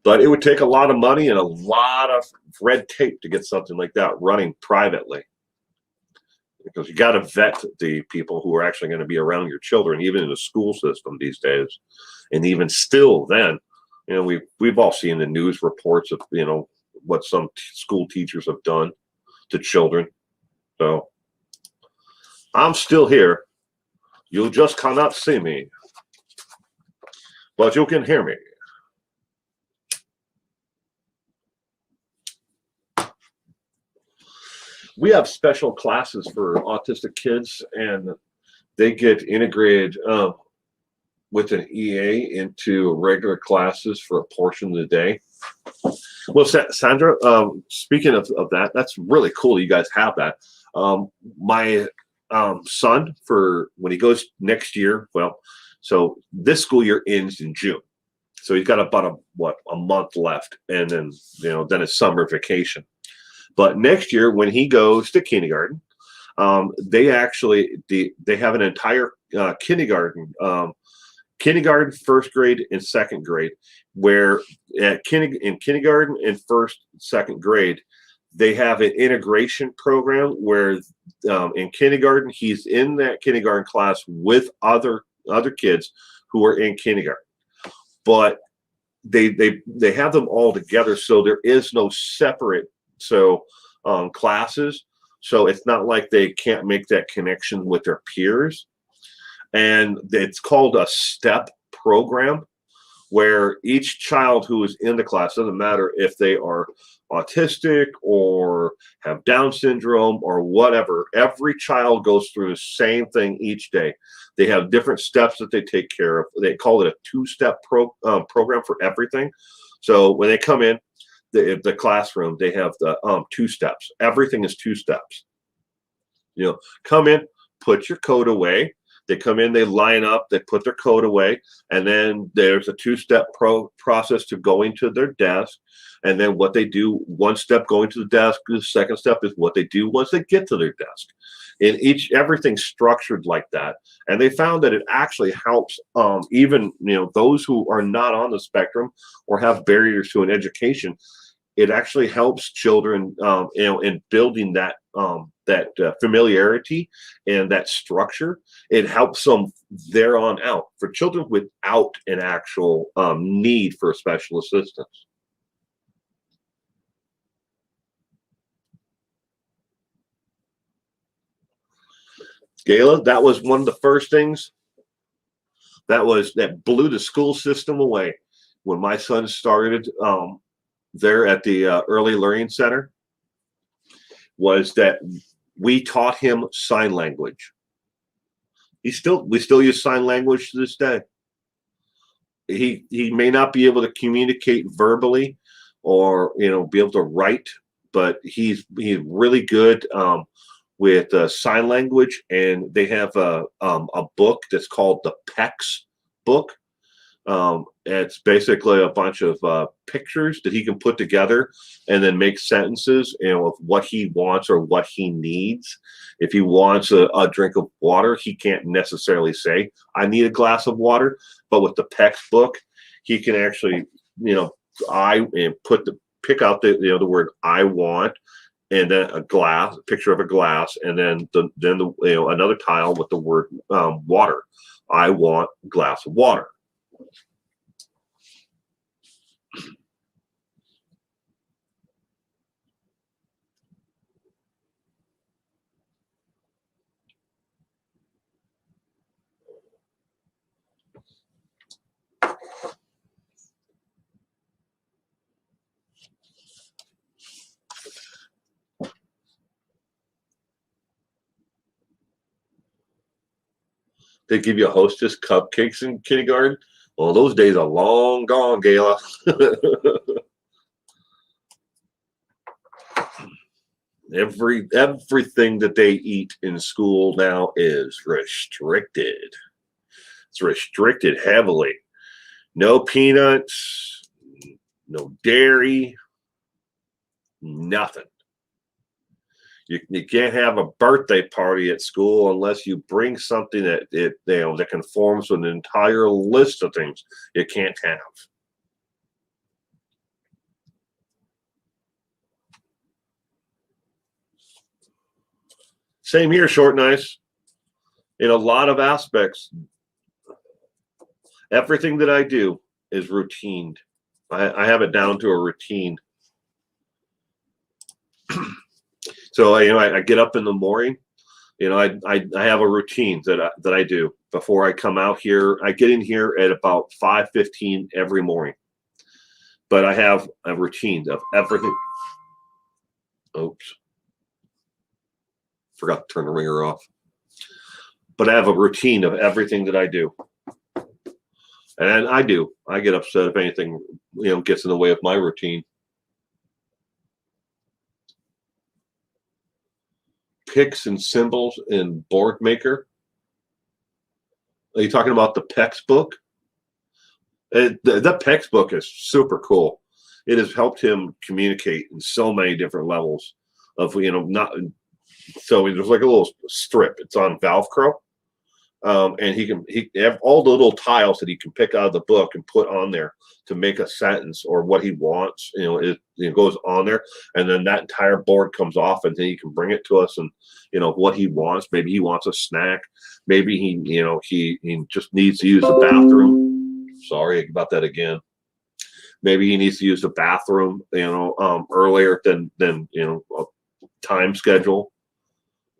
But it would take a lot of money and a lot of red tape to get something like that running privately, because you got to vet the people who are actually going to be around your children, even in the school system these days. And even still then, we've all seen the news reports of, what some school teachers have done to children. So I'm still here. You just cannot see me, but you can hear me. We have special classes for autistic kids, and they get integrated with an EA into regular classes for a portion of the day. Well, Sandra, speaking of that, that's really cool. You guys have that. My son, for when he goes next year, so this school year ends in June. So he's got about a month left, and then then it's summer vacation. But next year, when he goes to kindergarten, they have an entire kindergarten, first grade, and second grade, where in kindergarten and first, second grade, they have an integration program where in kindergarten, he's in that kindergarten class with other kids who are in kindergarten, but they have them all together, so there is no separate classes. So it's not like they can't make that connection with their peers. And it's called a STEP program, where each child who is in the class, doesn't matter if they are autistic or have Down syndrome or whatever, every child goes through the same thing each day. They have different steps that they take care of. They call it a two-step program for everything. So when they come in the classroom, they have the 2 steps. Everything is 2 steps. Come in, put your coat away. They come in, they line up, they put their coat away, and then there's a 2-step process to going to their desk. And then what they do, 1 step going to the desk, the second step is what they do once they get to their desk. And everything's structured like that. And they found that it actually helps even those who are not on the spectrum or have barriers to an education. It actually helps children in building that familiarity and that structure, it helps them there on out for children without an actual need for special assistance. Gayla, that was one of the first things that blew the school system away when my son started there at the Early Learning Center, was that we taught him sign language. We still use sign language to this day. He may not be able to communicate verbally or be able to write, but he's really good with sign language. And they have a book that's called the PECS book. It's basically a bunch of pictures that he can put together and then make sentences, of what he wants or what he needs. If he wants a drink of water, he can't necessarily say, "I need a glass of water." But with the PECS book, he can actually, pick out the word "I want," and then a picture of a glass, and then another tile with the word water. I want a glass of water. They give you a Hostess cupcakes in kindergarten. Well, those days are long gone, Gayla. Everything that they eat in school now is restricted. It's restricted heavily. No peanuts, no dairy, nothing. You can't have a birthday party at school unless you bring something that conforms with an entire list of things you can't have. Same here, Short Nice. In a lot of aspects, everything that I do is routined. I have it down to a routine. So I get up in the morning. I have a routine that I do before I come out here. I get in here at about 5:15 every morning. But I have a routine of everything. Oops. Forgot to turn the ringer off. But I have a routine of everything that I do. And I get upset if anything, gets in the way of my routine. Picks and symbols in Boardmaker. Are you talking about the PECS book? The PECS book is super cool. It has helped him communicate in so many different levels of, not. So there's like a little strip. It's on Velcro. And he have all the little tiles that he can pick out of the book and put on there to make a sentence or what he wants. It goes on there, and then that entire board comes off, and then he can bring it to us and what he wants. Maybe he wants a snack. Maybe he just needs to use the bathroom. Sorry about that again. Maybe he needs to use the bathroom, earlier than a time schedule.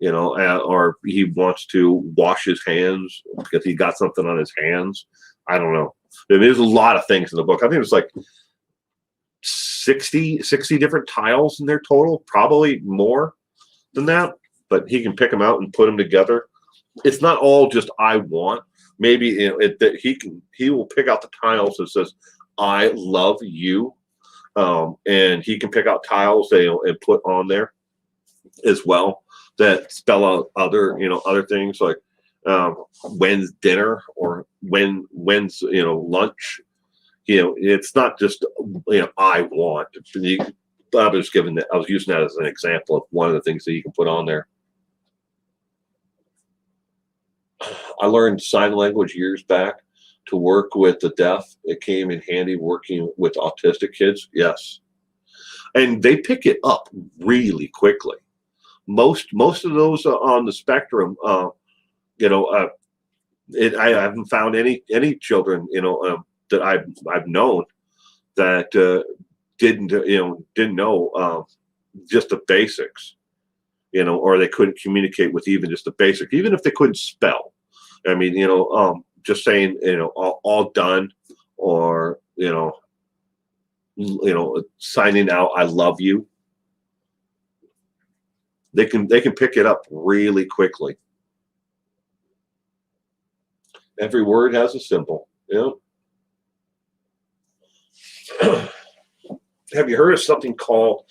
Or he wants to wash his hands because he got something on his hands. I don't know. There's a lot of things in the book. I think it's like 60 different tiles in there total, probably more than that. But he can pick them out and put them together. It's not all just I want. Maybe he will pick out the tiles that says I love you, and he can pick out tiles and put on there as well that spell out other things like when's dinner or when's lunch. It's not just I want. I was using that as an example of one of the things that you can put on there. I learned sign language years back to work with the deaf. It came in handy working with autistic kids. Yes. And they pick it up really quickly. Most of those on the spectrum, you know, I haven't found any children, that I've known that didn't know just the basics, or they couldn't communicate with even just the basic, even if they couldn't spell. I mean, just saying, all done, or signing out, I love you. They can pick it up really quickly. Every word has a symbol. Have you heard of something called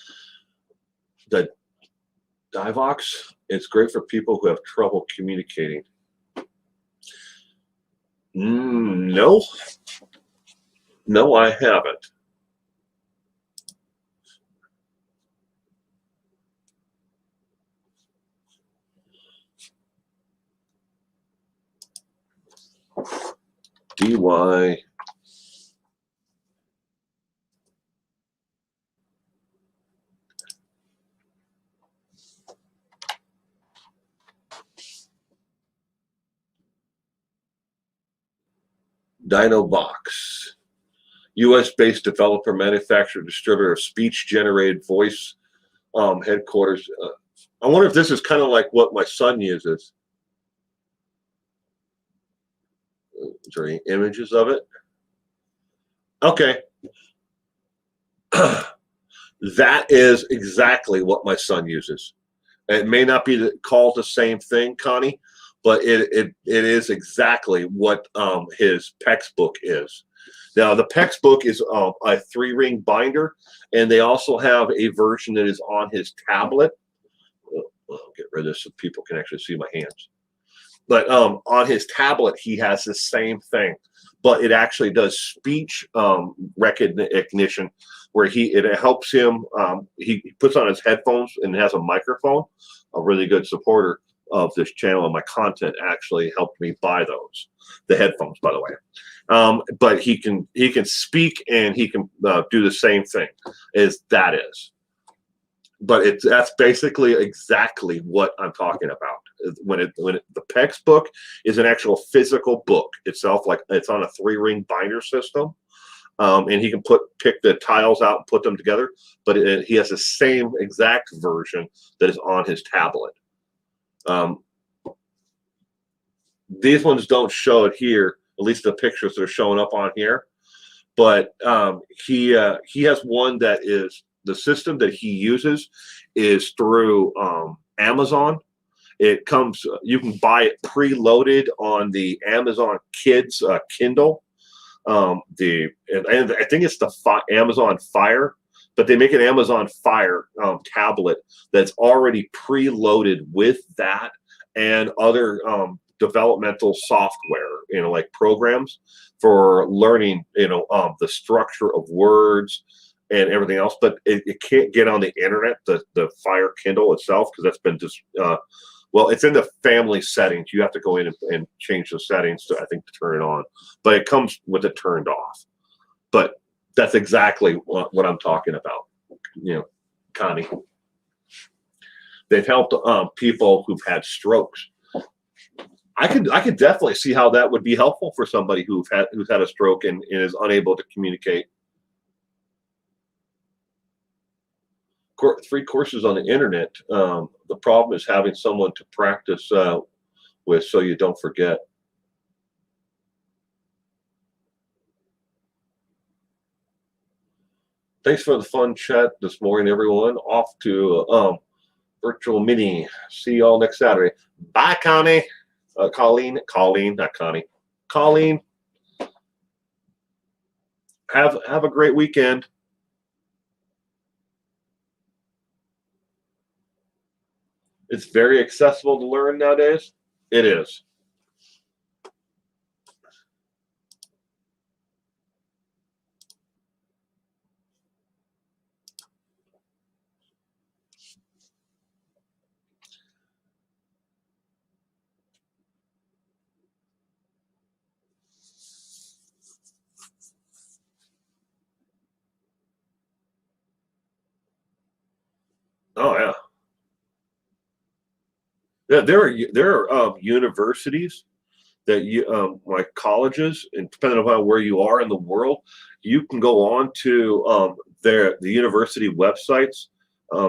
the Divox? It's great for people who have trouble communicating. No, I haven't. DY. Dinobox. U.S.-based developer, manufacturer, distributor of speech-generated voice headquarters. I wonder if this is kind of like what my son uses. Is there any images of it? Okay. That is exactly what my son uses. It may not be called the same thing, Connie, but it is exactly what his PEX book is. Now, the PEX book is a 3-ring binder, and they also have a version that is on his tablet. I'll get rid of this so people can actually see my hands. But on his tablet, he has the same thing, but it actually does speech recognition, where it helps him. He puts on his headphones and has a microphone. A really good supporter of this channel and my content actually helped me buy those, the headphones, by the way. But he can speak, and he can do the same thing as that is. But that's basically exactly what I'm talking about. When the PEX book is an actual physical book itself, like it's on a 3-ring binder system, and he can pick the tiles out and put them together. But he has the same exact version that is on his tablet. These ones don't show it here, at least the pictures that are showing up on here. But he has one that is, the system that he uses is through Amazon. It comes, you can buy it preloaded on the Amazon Kids Kindle. And I think it's the Amazon Fire, but they make an Amazon Fire tablet that's already preloaded with that and other developmental software, like programs for learning, the structure of words and everything else. But it can't get on the internet, the Fire Kindle itself, because that's been just well, it's in the family settings. You have to go in and change the settings to, I think, to turn it on. But it comes with it turned off. But that's exactly what I'm talking about, Connie. They've helped people who've had strokes. I could definitely see how that would be helpful for somebody who's had a stroke and is unable to communicate. 3 courses on the internet. The problem is having someone to practice with, so you don't forget. Thanks for the fun chat this morning, everyone. Off to virtual mini. See you all next Saturday. Bye, Connie. Colleen, not Connie. Colleen. Have a great weekend. It's very accessible to learn nowadays. It is. Oh, yeah. There are universities that you like colleges, and depending upon where you are in the world, you can go on to the university websites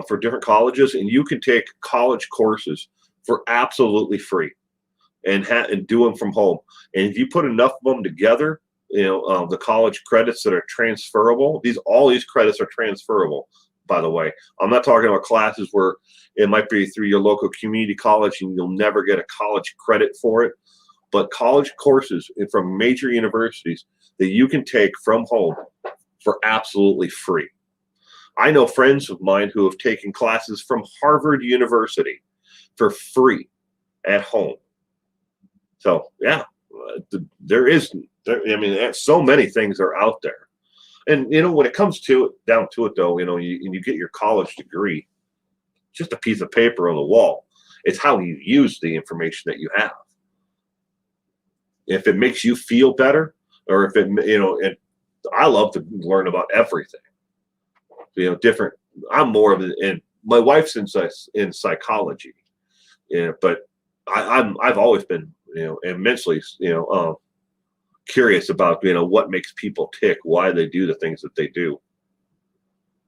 for different colleges, and you can take college courses for absolutely free and do them from home. And if you put enough of them together, the college credits that are transferable. All these credits are transferable. By the way, I'm not talking about classes where it might be through your local community college and you'll never get a college credit for it, but college courses from major universities that you can take from home for absolutely free. I know friends of mine who have taken classes from Harvard University for free at home. So yeah, I mean, so many things are out there. And when it comes down to it, though, you get your college degree, just a piece of paper on the wall. It's how you use the information that you have. If it makes you feel better, or if I love to learn about everything. Different. I'm more of and my wife's in psychology, but I've always been immensely curious about what makes people tick, why they do the things that they do.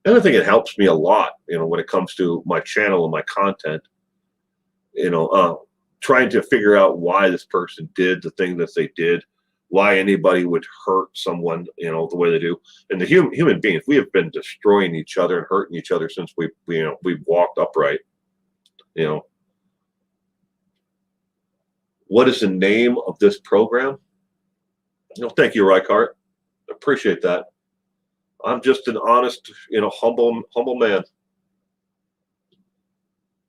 And I think it helps me a lot, when it comes to my channel and my content, trying to figure out why this person did the thing that they did, why anybody would hurt someone, the way they do. And the human beings, we have been destroying each other and hurting each other since we've walked upright. What is the name of this program? Thank you, Reichart. Appreciate that. I'm just an honest, humble man.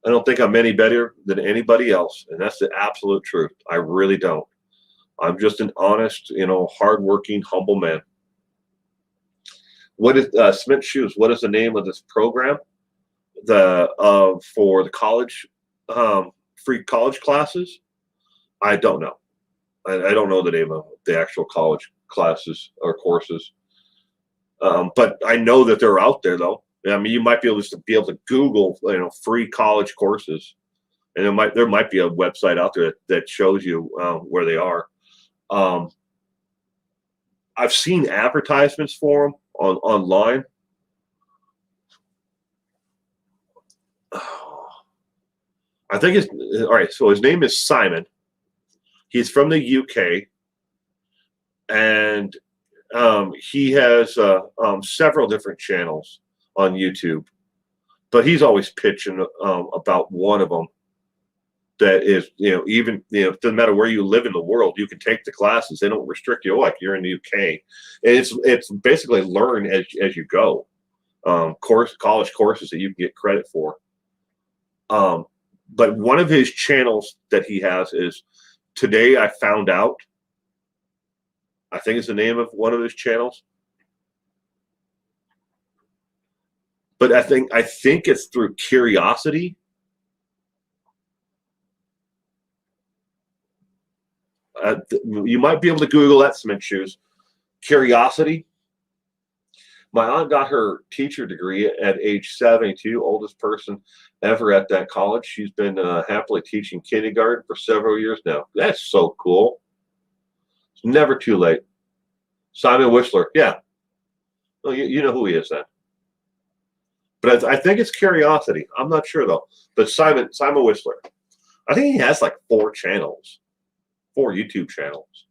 I don't think I'm any better than anybody else, and that's the absolute truth. I really don't. I'm just an honest, hardworking, humble man. What is Smith Shoes? What is the name of this program? For the college, free college classes? I don't know. I don't know the name of the actual college classes or courses, but I know that they're out there, though. I mean, you might be able to Google, free college courses, and there might be a website out there that shows you where they are. I've seen advertisements for them online. I think it's all right. So his name is Simon. He's from the UK, and he has several different channels on YouTube. But he's always pitching about one of them that is, doesn't matter where you live in the world, you can take the classes. They don't restrict you like you're in the UK. And it's basically learn as you go. College courses that you can get credit for. But one of his channels that he has is Today I Found Out. I think it's the name of one of his channels. But I think it's through Curiosity. You might be able to Google that, Smith Shoes. Curiosity. My aunt got her teacher degree at age 72, oldest person ever at that college. She's been happily teaching kindergarten for several years now. That's so cool. It's never too late. Simon Whistler, yeah. Well, you know who he is then. But I think it's Curiosity. I'm not sure though. But Simon Whistler. I think he has like 4 YouTube channels.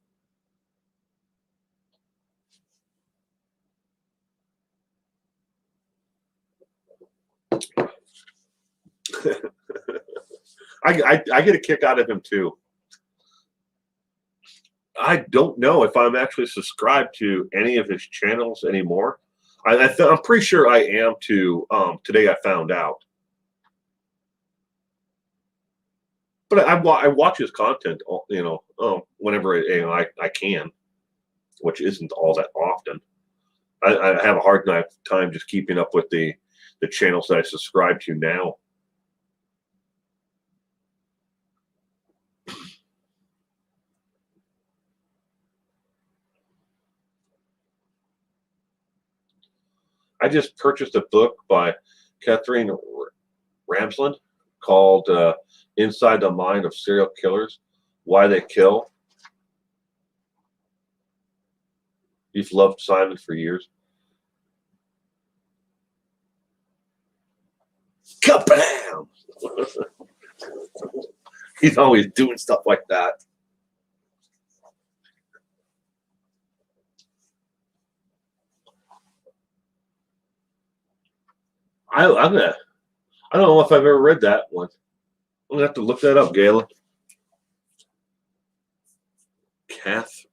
I get a kick out of him too. I don't know if I'm actually subscribed to any of his channels anymore. I'm pretty sure I am to Today I Found Out. But I watch his content, whenever I can, which isn't all that often. I have a hard time just keeping up with the channels that I subscribe to now. I just purchased a book by Catherine Ramsland. called Inside the Mind of Serial Killers, Why They Kill. You've loved Simon for years. Kabam! He's always doing stuff like that. I don't know if I've ever read that one. I'm gonna have to look that up, Galen. Catherine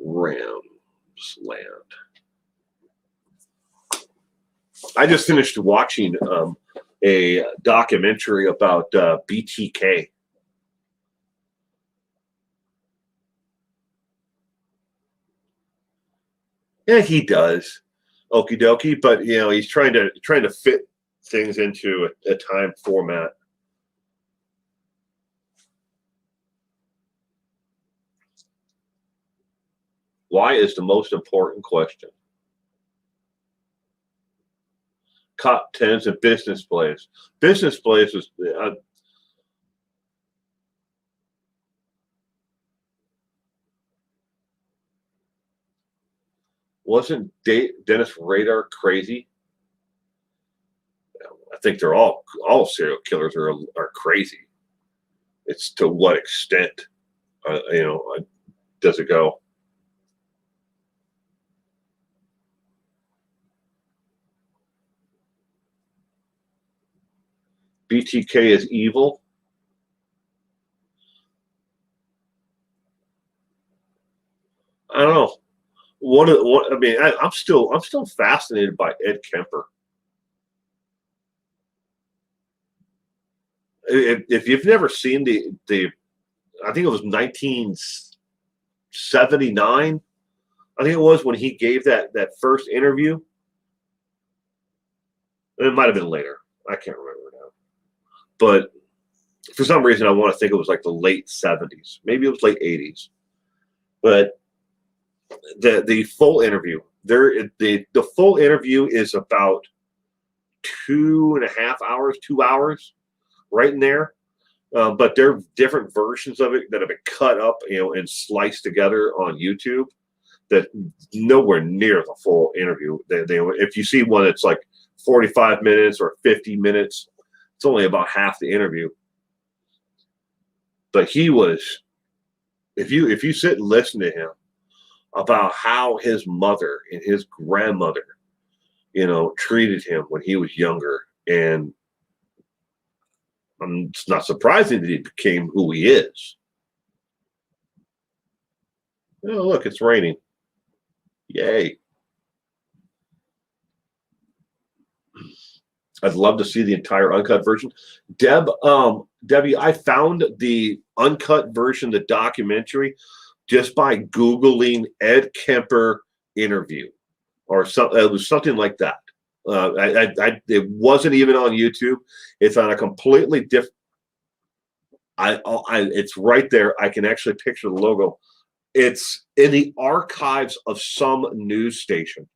Ramsland. I just finished watching a documentary about BTK. Yeah, he does. Okie dokie, but you know, he's trying to fit things into a time format. Why is the most important question? Top tens and business plays. Business plays is wasn't Dennis Rader crazy? I think they're all serial killers are crazy. It's to what extent, does it go? BTK is evil. I don't know. I'm still fascinated by Ed Kemper. If you've never seen the I think it was 1979. I think it was when he gave that first interview. It might have been later. I can't remember now. But for some reason, I want to think it was like the late 70s. Maybe it was late 80s. But the full interview, the full interview is about 2.5 hours, 2 hours, right in there. But there are different versions of it that have been cut up, and sliced together on YouTube. That nowhere near the full interview. If you see one that's like 45 minutes or 50 minutes, it's only about half the interview. But he was, if you sit and listen to him about how his mother and his grandmother, treated him when he was younger, and it's not surprising that he became who he is. Oh, look, it's raining. Yay. I'd love to see the entire uncut version. Debbie, I found the uncut version, the documentary, just by Googling Ed Kemper interview or something. It was something like that. It wasn't even on YouTube. It's on a completely different. It's right there. I can actually picture the logo. It's in the archives of some news station.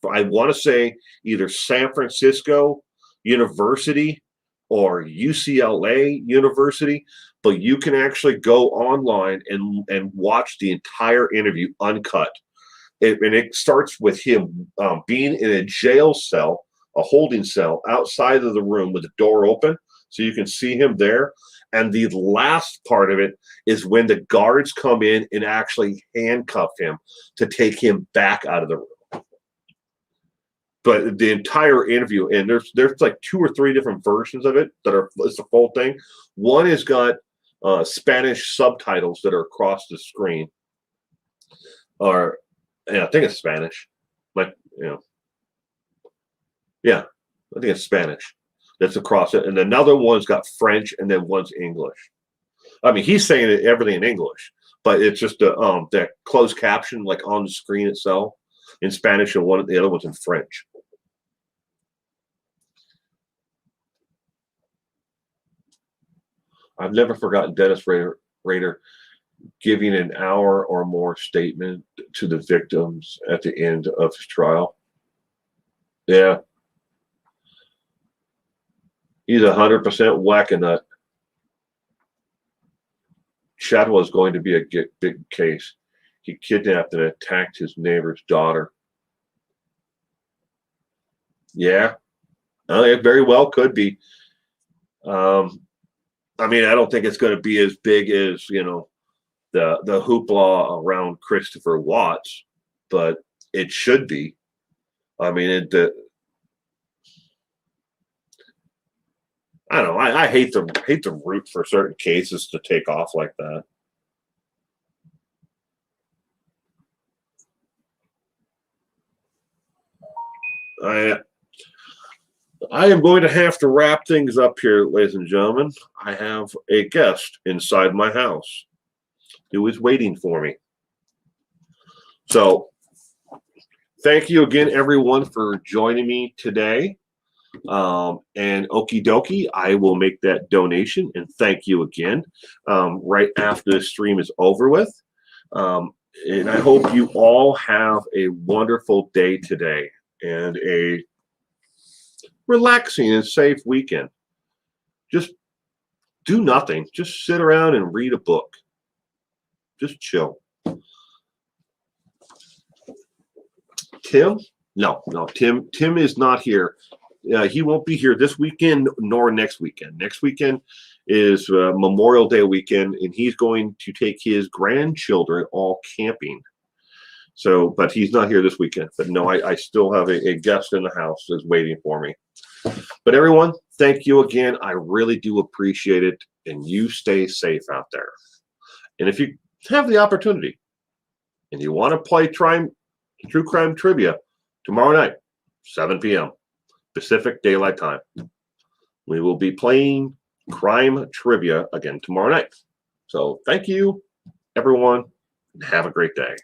I want to say either San Francisco University or UCLA University, but you can actually go online and watch the entire interview uncut. And it starts with him being in a jail cell, a holding cell outside of the room with the door open, so you can see him there. And the last part of it is when the guards come in and actually handcuff him to take him back out of the room. But the entire interview, and there's like 2 or 3 different versions of it it's the full thing. One has got Spanish subtitles that are across the screen, or I think it's Spanish, but yeah, I think it's Spanish that's across it, and another one's got French, and then one's English. I mean, he's saying everything in English, but it's just that closed caption like on the screen itself in Spanish, and the other one's in French. I've never forgotten Dennis Rader giving an hour or more statement to the victims at the end of his trial. Yeah. He's 100% whacking that. Chadwell is going to be a big case. He kidnapped and attacked his neighbor's daughter. Yeah, it very well could be. I mean, I don't think it's going to be as big as the hoopla around Christopher Watts, but it should be. I mean, I don't know. I hate to root for certain cases to take off like that. I am going to have to wrap things up here, ladies and gentlemen. I have a guest inside my house who is waiting for me. So thank you again, everyone, for joining me today. And okie dokie, I will make that donation and thank you again right after the stream is over with. And I hope you all have a wonderful day today and a relaxing and safe weekend. Just do nothing. Just sit around and read a book. Just chill. Tim? No. Tim is not here. He won't be here this weekend nor next weekend. Next weekend is Memorial Day weekend, and he's going to take his grandchildren all camping. So, but he's not here this weekend. But no, I still have a guest in the house that's waiting for me. But everyone, thank you again. I really do appreciate it. And you stay safe out there. And if you have the opportunity and you want to play True Crime Trivia tomorrow night, 7 p.m. Pacific Daylight Time, we will be playing crime trivia again tomorrow night. So thank you, everyone, and have a great day.